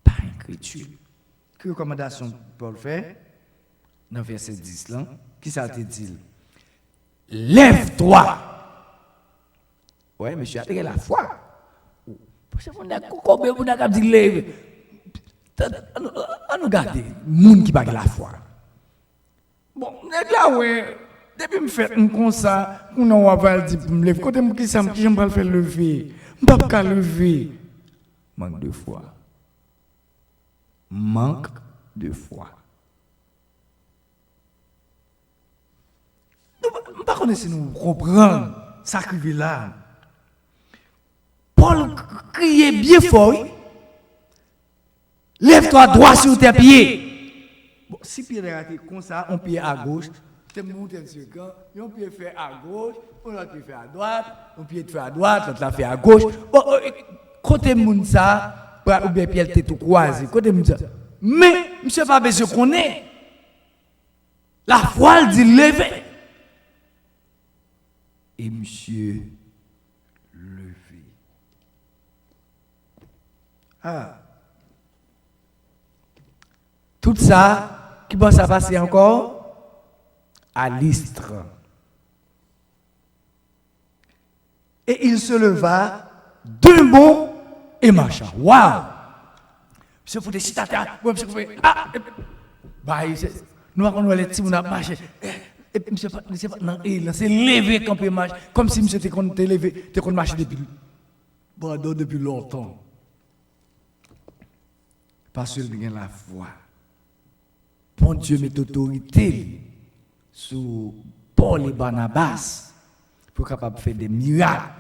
pas incrédule. Quelle recommandation Paul fait? Dans verset 10, là, qui ça te dit? Lève-toi! Oui, monsieur, a la foi. Parce que combien vous avez dit lève? On nous garde, moun qui n'a pas la foi. Bon, là, ouais, depuis que je fais comme ça, on va dire pour me lever. Quand je dis ça, je ne vais pas le faire lever. Je ne peux pas lever. Manque de foi. Manque de foi. Nous ne pouvons pas si nous comprenons ça qui vit là. Paul criait bien fort. Lève-toi droit sur tes pieds. Bon, si pied est comme ça, on pied à gauche, tu montes sur le camp, on pied fait à gauche, on l'autre fait à droite, on pied fait à droite, l'autre fait à gauche. Côté moun ça, ou bien pied était tout croisé, côté moun ça. Mais monsieur pas besoin qu'on est. La foi dit lever. Et monsieur levé. Ah. Tout ça, qui va se passer encore? À Lystre. Et il se leva d'un bond et marcha. Waouh! Monsieur, vous décidez à monsieur, vous ah! Bah, nous avons les petits, on a marché. Et puis, monsieur, c'est levé quand il marche. Comme si monsieur était levé, était marché depuis longtemps. Parce qu'il y a la foi. Bon Dieu met autorité sur Paul et Barnabas pour capable faire des miracles.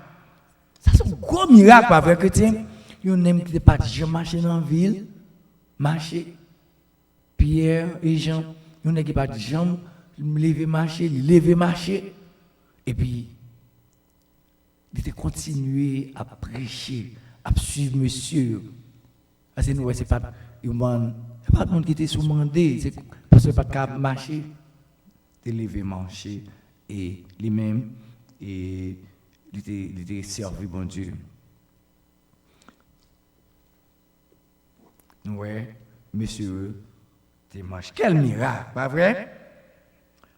Ça c'est un gros miracle pas vrai chrétien. Ils n'aiment pas jamais marcher dans la ville, marcher. Pierre et Jean, ils n'aiment pas jamais lever marcher. Et puis ils continuer à prêcher, à suivre monsieur. Parce que nous c'est pas pas de monde qui était sous-mandé, c'est parce que pas de marcher, de lever marcher et lui-même et il était servi bon Dieu. Ouais, monsieur, tu marches. Quel miracle, pas vrai?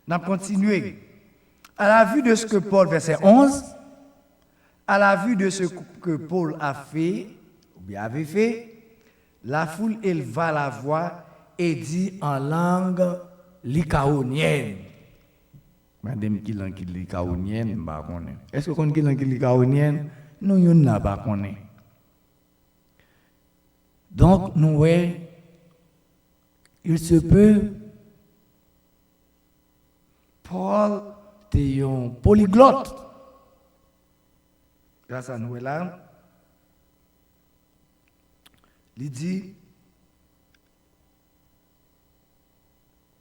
On a continué. À la vue de ce que Paul, verset 11, à la vue de ce que Paul a fait, ou bien avait fait, la foule éleva la voix et dit en langue lycaonienne. Madame qui langue lycaonienne, bah connaît. Est-ce que qu'on qui langue lycaonienne? Non, on n'a pas connaît. Donc, nous, ouais, il se peut, Paul était un polyglotte. Grâce à nous, là, il dit,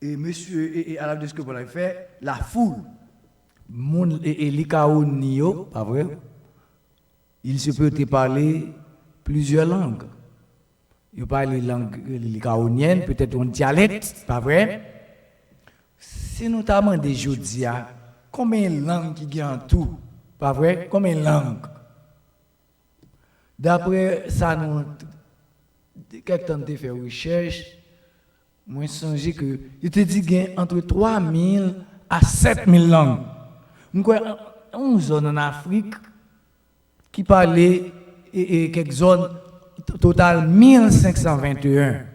et monsieur, et à la de ce que Paul a fait, la foule, et l'Ikaonio, pas vrai, il se peut te parler plusieurs langues. Il parle langue l'Ikaonienne, peut-être un dialecte, pas vrai? Si nous t'avons des Jodia, combien de langues qui y a en tout? Pas vrai? Combien de langues? D'après ça, nous, quelqu'un qui fait recherche, moi, je songe que il te dit qu'il y a entre 3000 à 7000 langues. Nous avons une zone en Afrique qui parlait et quelques zones, total 1521.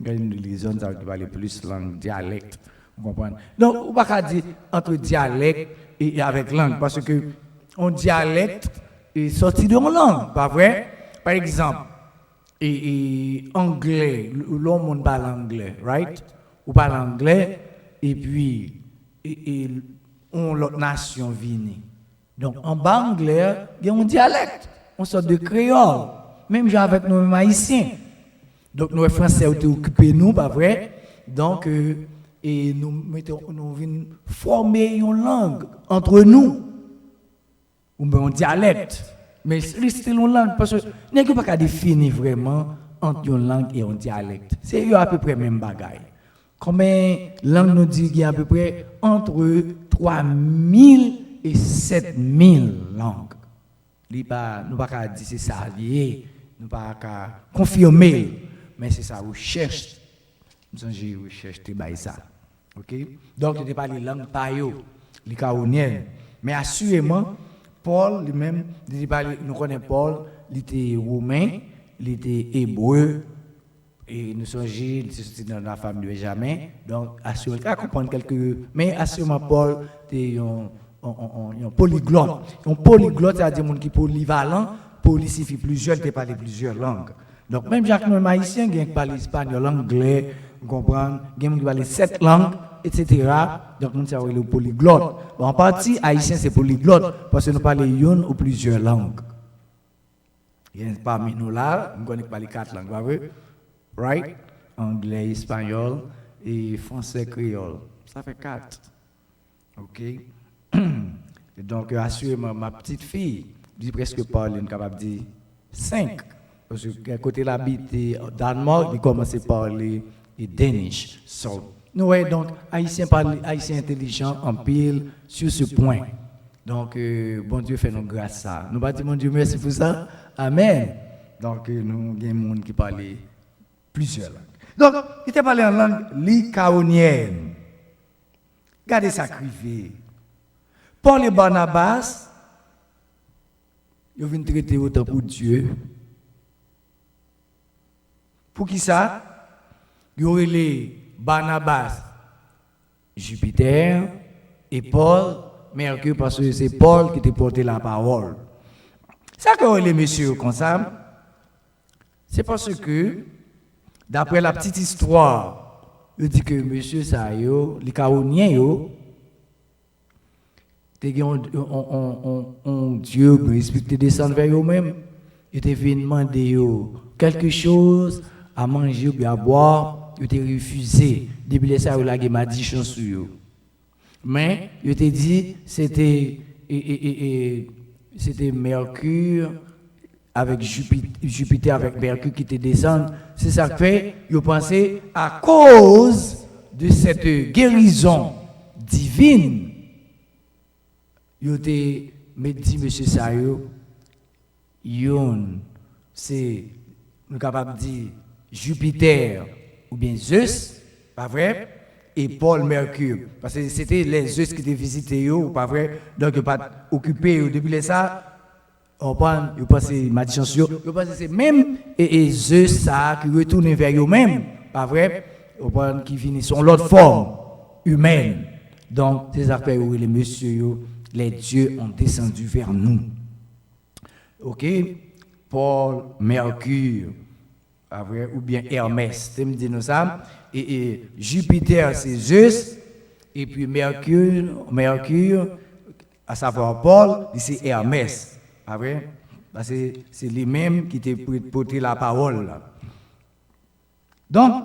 Les zones qui parlent plus langue, dialecte. Vous comprenez? Donc, on ne peut pas dire entre dialecte et avec langue, parce que un dialecte est sorti d'une langue, pas vrai? Par exemple, et anglais, l'homme parle anglais, right? Ou parle anglais, et puis, l'autre nation vient. Donc, en bas anglais, il y a un dialecte, une sorte de créole, même avec nos haïtiens. Donc, nos français ont été occupés, nous, pas vrai? Donc, et nous venons former une langue entre nous, ou bien un dialecte. Mais c'est une langue, parce que nous ne pouvons pas définir vraiment entre une langue et un dialecte. C'est à peu près le même bagaille. Combien de langues nous dit qu'il y a à peu près entre 3000 et 7000 langues. Nous ne pouvons pas dire c'est ça, nous ne pouvons pas confirmer, mais c'est ça, recherche. Nous avons recherche, c'est ça. Ok? Donc, ce n'est pas les langues païennes, les caoniennes. Mais assurément, Paul lui-même, nous connaissons Paul, il était romain, il était hébreu, et nous sommes dans la famille de Benjamin. Donc, assurément, comprendre quelques. Mais assurément, Paul était un polyglotte. Un polyglotte, c'est-à-dire un qui est polyvalent, poly signifie plusieurs, il parle plusieurs langues. Donc, même Jacques nous haïtien, il parle espagnol, anglais, vous comprenez, il parle 7 langues, etc. Donc, nous savons le polyglotte. Bon, en partie, haïtien, c'est polyglotte, parce que nous parlons une ou plusieurs langues. Il y a parmi nous là, nous connaissons parler 4 langues, pas vrai? Right? Anglais, espagnol et français créole. Ça fait 4. OK? Et donc, assurément, ma petite fille, dit presque parler, elle est capable de dire 5. Parce que côté l'habite au Danemark, il commence à parler Danish. So, nous voyons donc, Haïtien intelligent en pile sur ce point. Donc, bon Dieu fait nous grâce à ça. Nous bâtissons, mon Dieu, merci pour ça. Amen. Donc, nous avons des gens qui parlent plusieurs langues. Donc, il t'a parlé en langue lycaonienne. Regardez ça, crivé. Paul et Barnabas, ils viennent traiter autant pour Dieu. Pour qui ça? Il y aurait les Barnabas, Jupiter, et Paul, Mercure, parce que c'est Paul qui t'a porté la parole. Ça que les messieurs comme ça, c'est parce que, d'après la petite histoire, il dit que monsieur Sayo, les Caoniens, un Dieu qui respecte descendre vers eux-mêmes, il te fait demander quelque chose à manger ou à boire, il te refusé. Depuis ça, il a des malédictions sur eux. Mais il te dit c'était Mercure avec Jupiter avec Mercure qui te descendent. C'est ça que fait, il pensait à cause de cette guérison divine. Il te dit, monsieur Sayo, c'est, nous sommes capables de dire Jupiter ou bien Zeus, pas vrai? Et Paul Mercure. Parce que c'était les Zeus qui étaient visités, ou pas vrai? Donc, ils pas occupés. Depuis ça, on pense, ils pensent malédiction, ils pensent c'est même et Zeus ça qui retourne vers eux-mêmes, pas vrai? On pense qui finissent sur l'autre forme humaine. Donc, ces affaires où les messieurs, les dieux ont descendu vers nous. Ok? Paul, Mercure, pas vrai, ou bien Hermès, tu me dis nous ça, et Jupiter c'est Zeus, et puis Mercure, à savoir Paul, c'est Hermès, pas vrai, parce que c'est lui-même qui t'a porté la parole là. Donc,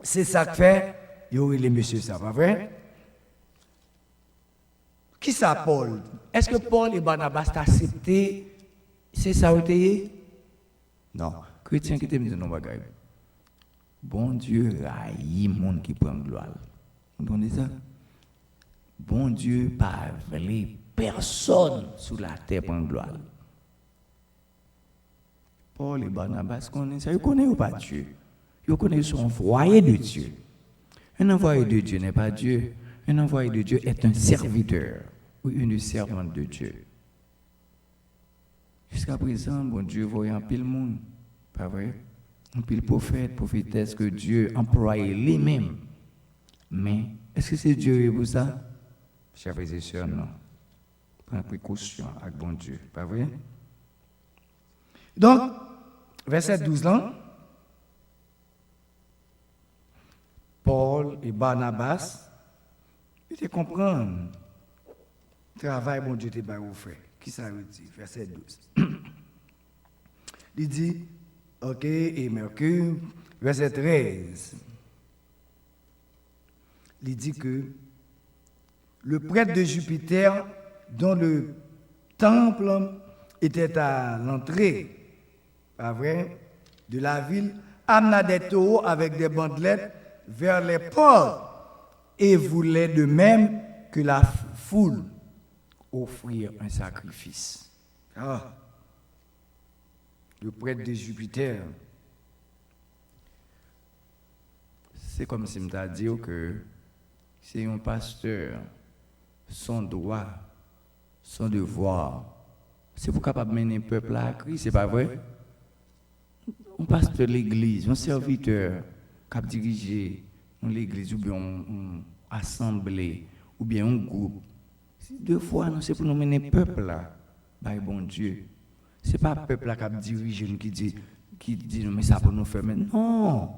c'est ça que fait, il y aurait les messieurs, ça, pas vrai? Qui ça, Paul? Est-ce que Paul et Barnabas t'ont accepté? C'est ça où t'es? Non. Chrétien qui te dit non, bagaille. Bon Dieu haït le monde qui prend gloire. Vous entendez ça? Bon Dieu pas voulu personne sur la terre prendre gloire. Paul et Barnabas connaissent ça. Ils connaissent pas Dieu. Ils connaissent son envoyé de Dieu. Un envoyé de Dieu n'est pas Dieu. Un envoyé de Dieu est un serviteur ou une servante de Dieu. Jusqu'à présent, bon Dieu voyait un pile monde, pas vrai? Un pile prophète, prophétesse que Dieu employait lui-même. Mais est-ce que c'est Dieu pour ça? Chers frères et sœurs, non. Prends précaution avec bon Dieu, pas vrai? Donc, verset 12 là, Paul et Barnabas, ils comprennent le travail bon Dieu t'a fait. Qui ça veut dire? Verset 12. Il dit, ok, et Mercure, verset 13. Il dit que le prêtre de Jupiter, dont le temple était à l'entrée, pas vrai, de la ville, amena des taureaux avec des bandelettes vers les portes et voulait de même que la foule offrir un sacrifice. Ah, le prêtre de Jupiter, c'est comme si je dit que c'est un pasteur, son droit, son devoir, c'est pour capable mener un peuple à Christ, c'est pas vrai? Un pasteur de l'église, un serviteur qui a dirigé l'église ou bien une assemblée ou bien un groupe. Deux fois, c'est pour nous mener le peuple là, by bon Dieu. Ce n'est pas le peuple là qui a dirigé qui dit mais ça pour nous faire. Mais non.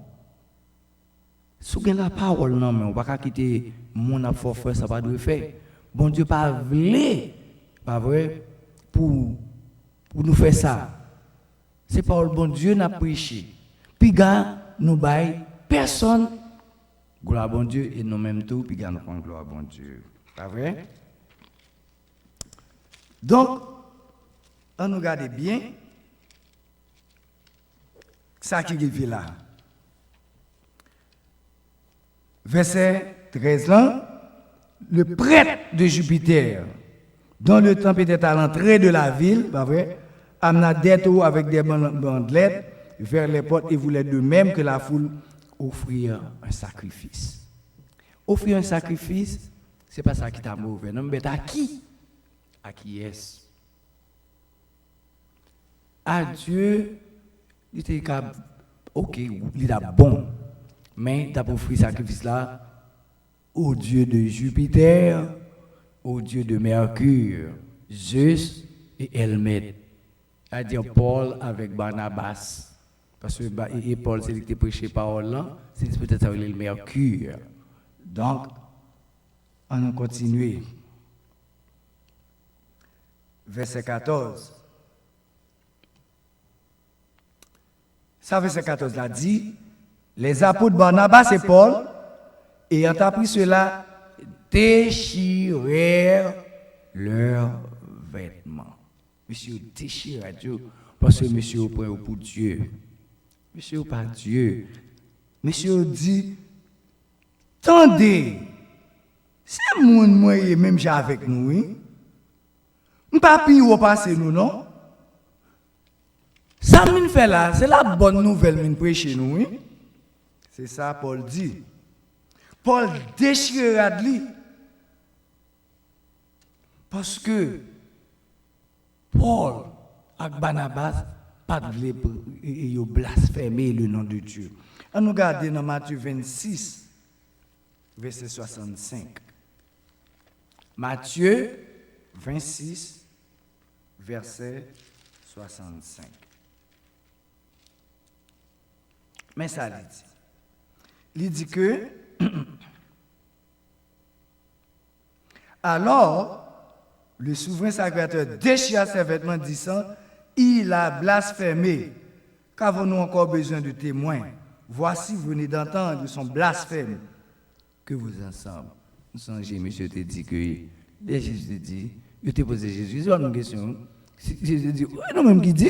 Si vous avez la parole, non, mais on ne va pas quitter mon affaire, ça va pas faire. Bon Dieu pas voulu, pas vrai, pour nous faire ça. C'est pas le bon Dieu n'a prêché. Puis gars, nous bail personne gloire à bon Dieu et nous même tout puis gars nous prend gloire à bon Dieu. Pas vrai? Donc, on nous regarde bien ça qui est là. Verset 13 là, le prêtre de Jupiter, dont le temple était à l'entrée de la ville, pas vrai, amena des taureaux avec des bandelettes vers les portes et voulait de même que la foule offrir un sacrifice. Offrir un sacrifice, c'est pas ça qui t'a mauvais, non, mais à qui? À qui est-ce? À Dieu, il était ok, il est bon, mais tu as offert ce sacrifice là au Dieu de Jupiter, au Dieu de Mercure, Zeus et Hermès. C'est-à-dire Paul avec Barnabas. Parce que Paul, c'est lui qui prêché parole là, c'est peut-être avec le Mercure. Donc, on a continué. Verset 14. Ça, verset 14 là dit, les apôtres Barnabas et Paul, ayant appris cela, déchirèrent leurs vêtements. Monsieur déchire à Dieu, parce que monsieur est pour Dieu. Monsieur n'est pas Dieu. Monsieur dit, tendez, c'est mon moyen même j'ai avec nous, oui. Nous ne pouvons pas passer nous, non? Ça me fait là, c'est la bonne nouvelle que prêcher nous, oui. C'est ça Paul dit. Paul déchirera de lui. Parce que Paul et Barnabas pas de blasphémer le nom de Dieu. On nous regarde dans Matthieu 26, verset 65. Matthieu 26, verset 65. Mais ça, il dit que alors, le souverain sacrificateur déchira ses vêtements, disant, il a blasphémé. Qu'avons-nous encore besoin de témoins? Voici, vous venez d'entendre son blasphème. Que vous ensemble, nous songez, monsieur te dit que, Jésus te dit, je t'ai posé Jésus, j'ai une question. Jésus dit, oui, non, même qui dit.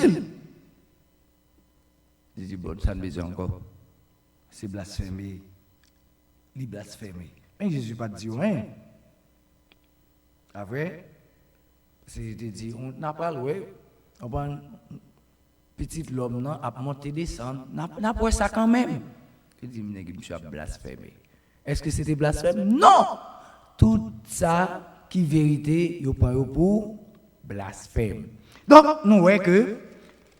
Je dis, bon, ça ne besoin encore. C'est blasphémé. Il blasphémé. Mais Jésus n'a pas dit rien. Après, c'est dit, on n'a pas loué, on va petit l'homme a monté descendre, n'a pas ça quand même. Je dis, monsieur a blasphémé. Est-ce que c'était blasphème? Non! Tout ça qui vérité, il prend pour blasphème. Donc, nous voyons que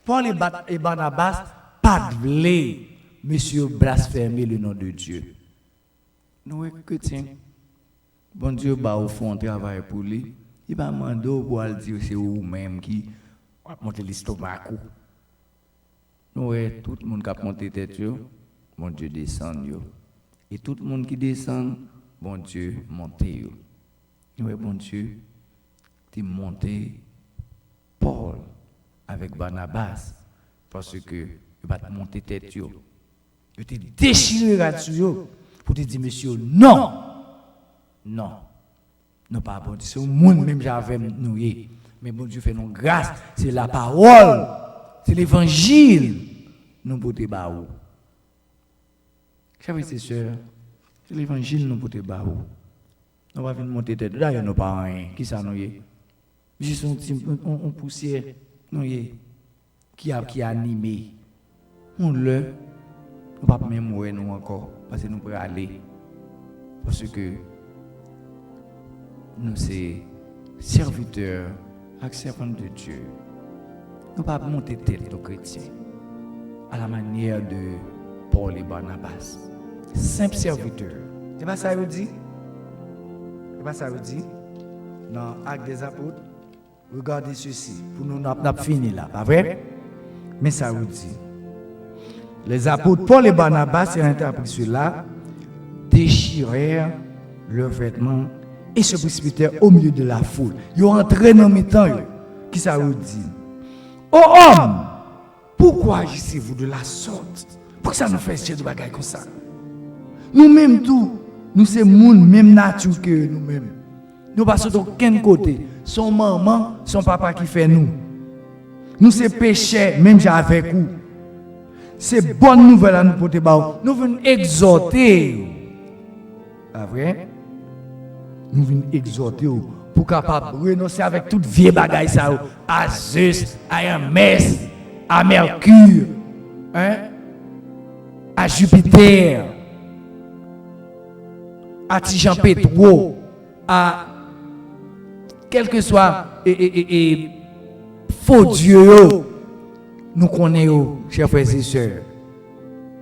Paul et Barnabas pas de monsieur blasphémer le nom de Dieu. Nous voyons que tiens, bon Dieu va au fond travail pour lui. Il va demander pour lui dire c'est vous-même qui va monter l'estomac. Nous voyons tout le monde qui a monté tête, bon Dieu descend. Et tout le monde qui descend, bon Dieu monte. Nous voyons bon Dieu, tu monté Paul avec Barnabas parce que il va te monter tête. Il te déchiré là-dessus pour te dire, monsieur, non, non, non pas bon Dieu, c'est au monde même j'avais nous. Mais bon Dieu fait nous grâce, c'est la parole, c'est l'évangile, nous pour te baou. Chers frères et sœurs, c'est l'évangile nous pour te baou. On va venir monter tête, d'ailleurs nos parents, qui ça nous y juste on poussière, nous y qui a animé. On le, on va pas même mourir nous encore, parce que nous pouvons aller. Parce que nous sommes serviteurs, servants de Dieu. Nous ne pouvons pas monter tête aux chrétiens à la manière de Paul et Barnabas. Simple serviteur. C'est pas ça qu'il dit? C'est pas ça qu'il dit? Dans Actes des Apôtres, regardez ceci. Pour nous, nous avons fini là, pas vrai? Mais ça vous dit. Les apôtres Paul et Barnabas, et interprété cela, déchirèrent leurs vêtements et se précipitèrent au milieu de la foule. Ils ont entré dans le temps. Qui ça vous dit? Ô homme, pourquoi agissez-vous de la sorte? Pourquoi ça nous fait chier de bagaille comme ça? Nous-mêmes tout, nous sommes monde même nature que nous-mêmes. Nous passons d'aucun côté. Son maman, son papa qui fait nous. Nous sommes pécheurs, même avec vous. C'est bonne nouvelle à nous porter. Nous venons exhorter. Pas vrai? Nous venons exhorter pour capable renoncer avec toute vieille bagaille ça à Zeus, à Hermès, à Mercure, hein? À Jupiter, à Tijan Pétro, à quel que soit faux Dieu, nous connaissons, chers frères et sœurs.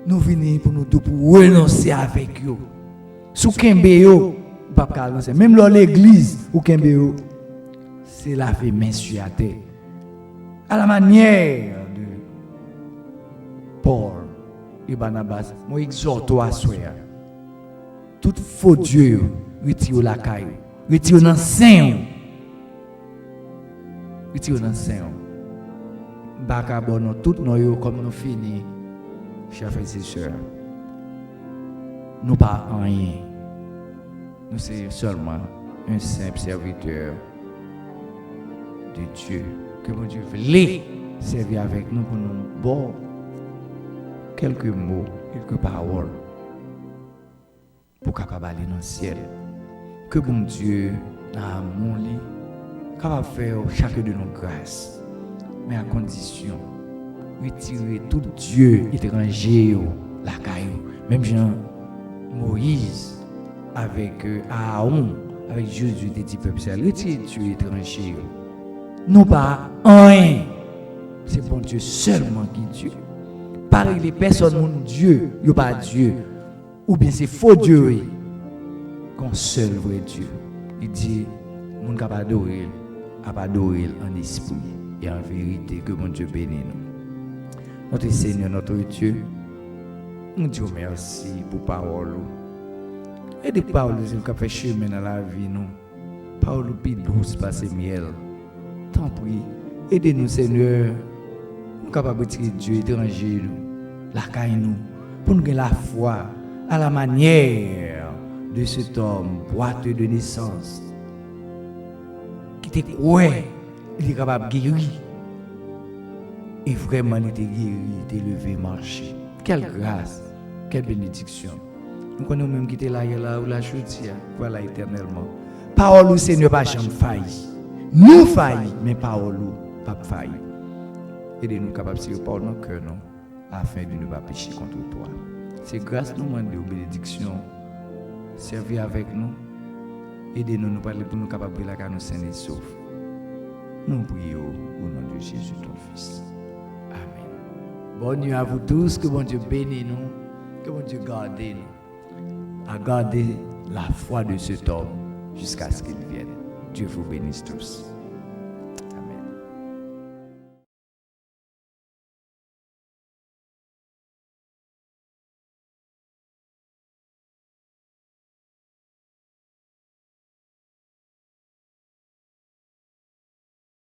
Nous venons pour nous pour renoncer avec eux. Sous Kembe, pas même dans l'église ou Kembe, c'est la vie main sur la terre. À la manière de Paul et Barnabas, moi exhorte à soi. Tout faux Dieu, retire la caille, retire dans le sein. Retire dans le sein. Bakabono, tout nous comme nous finis, chers frères et sœurs. Nous pas rien. Nous sommes seulement un simple serviteur de Dieu. Que mon Dieu voulait servir avec nous pour nous bon quelques mots, quelques paroles pour capable aller dans le ciel. Que mon Dieu, dans l'amour, capable faire chacun de nos grâces, mais à condition retirer tout Dieu étranger, la caillou, même Jean Moïse avec Aaron, avec Jésus des petits peuples, retirer Dieu étranger. Non pas un, c'est bon Dieu seulement qui est Dieu. Par les personnes, mon Dieu, il n'y a pas Dieu. Ou bien c'est faux Dieu, qu'un seul vrai Dieu. Il dit, mon capable d'adorer, en esprit et en vérité, que mon Dieu bénisse nous. Notre Seigneur, notre Dieu, Nous disons merci pour parole. Et des paroles qui fait chemin dans la vie, nous. Parole plus douce, passer miel. Tant pis, aidez-nous, Seigneur. Nous capables de tirer Dieu étranger, la caille nous, pour nous avoir la foi à la manière de cet homme boiteux de naissance qui était ouais, il est capable de guérir. Et vraiment, il était guéri, il était levé, marché. Quelle grâce, quelle bénédiction. Nous connaissons même qui était là, ou la chaudière, voilà éternellement. Parole au Seigneur, pas jamais failli. Nous faillis, mais parole pas failli. Aidez-nous capables de tirer par nos cœurs, afin de ne pas pécher contre toi. C'est grâce nous demander aux bénédictions. Servir avec nous. Aidez-nous nous parler pour nous capables de la car nous sains et saufs. Nous prions au nom de Jésus, ton Fils. Amen. Bonne nuit à vous tous. Que bon Dieu bénisse nous. Que bon Dieu garde nous. À garder la foi de cet homme jusqu'à ce qu'il vienne. Dieu vous bénisse tous.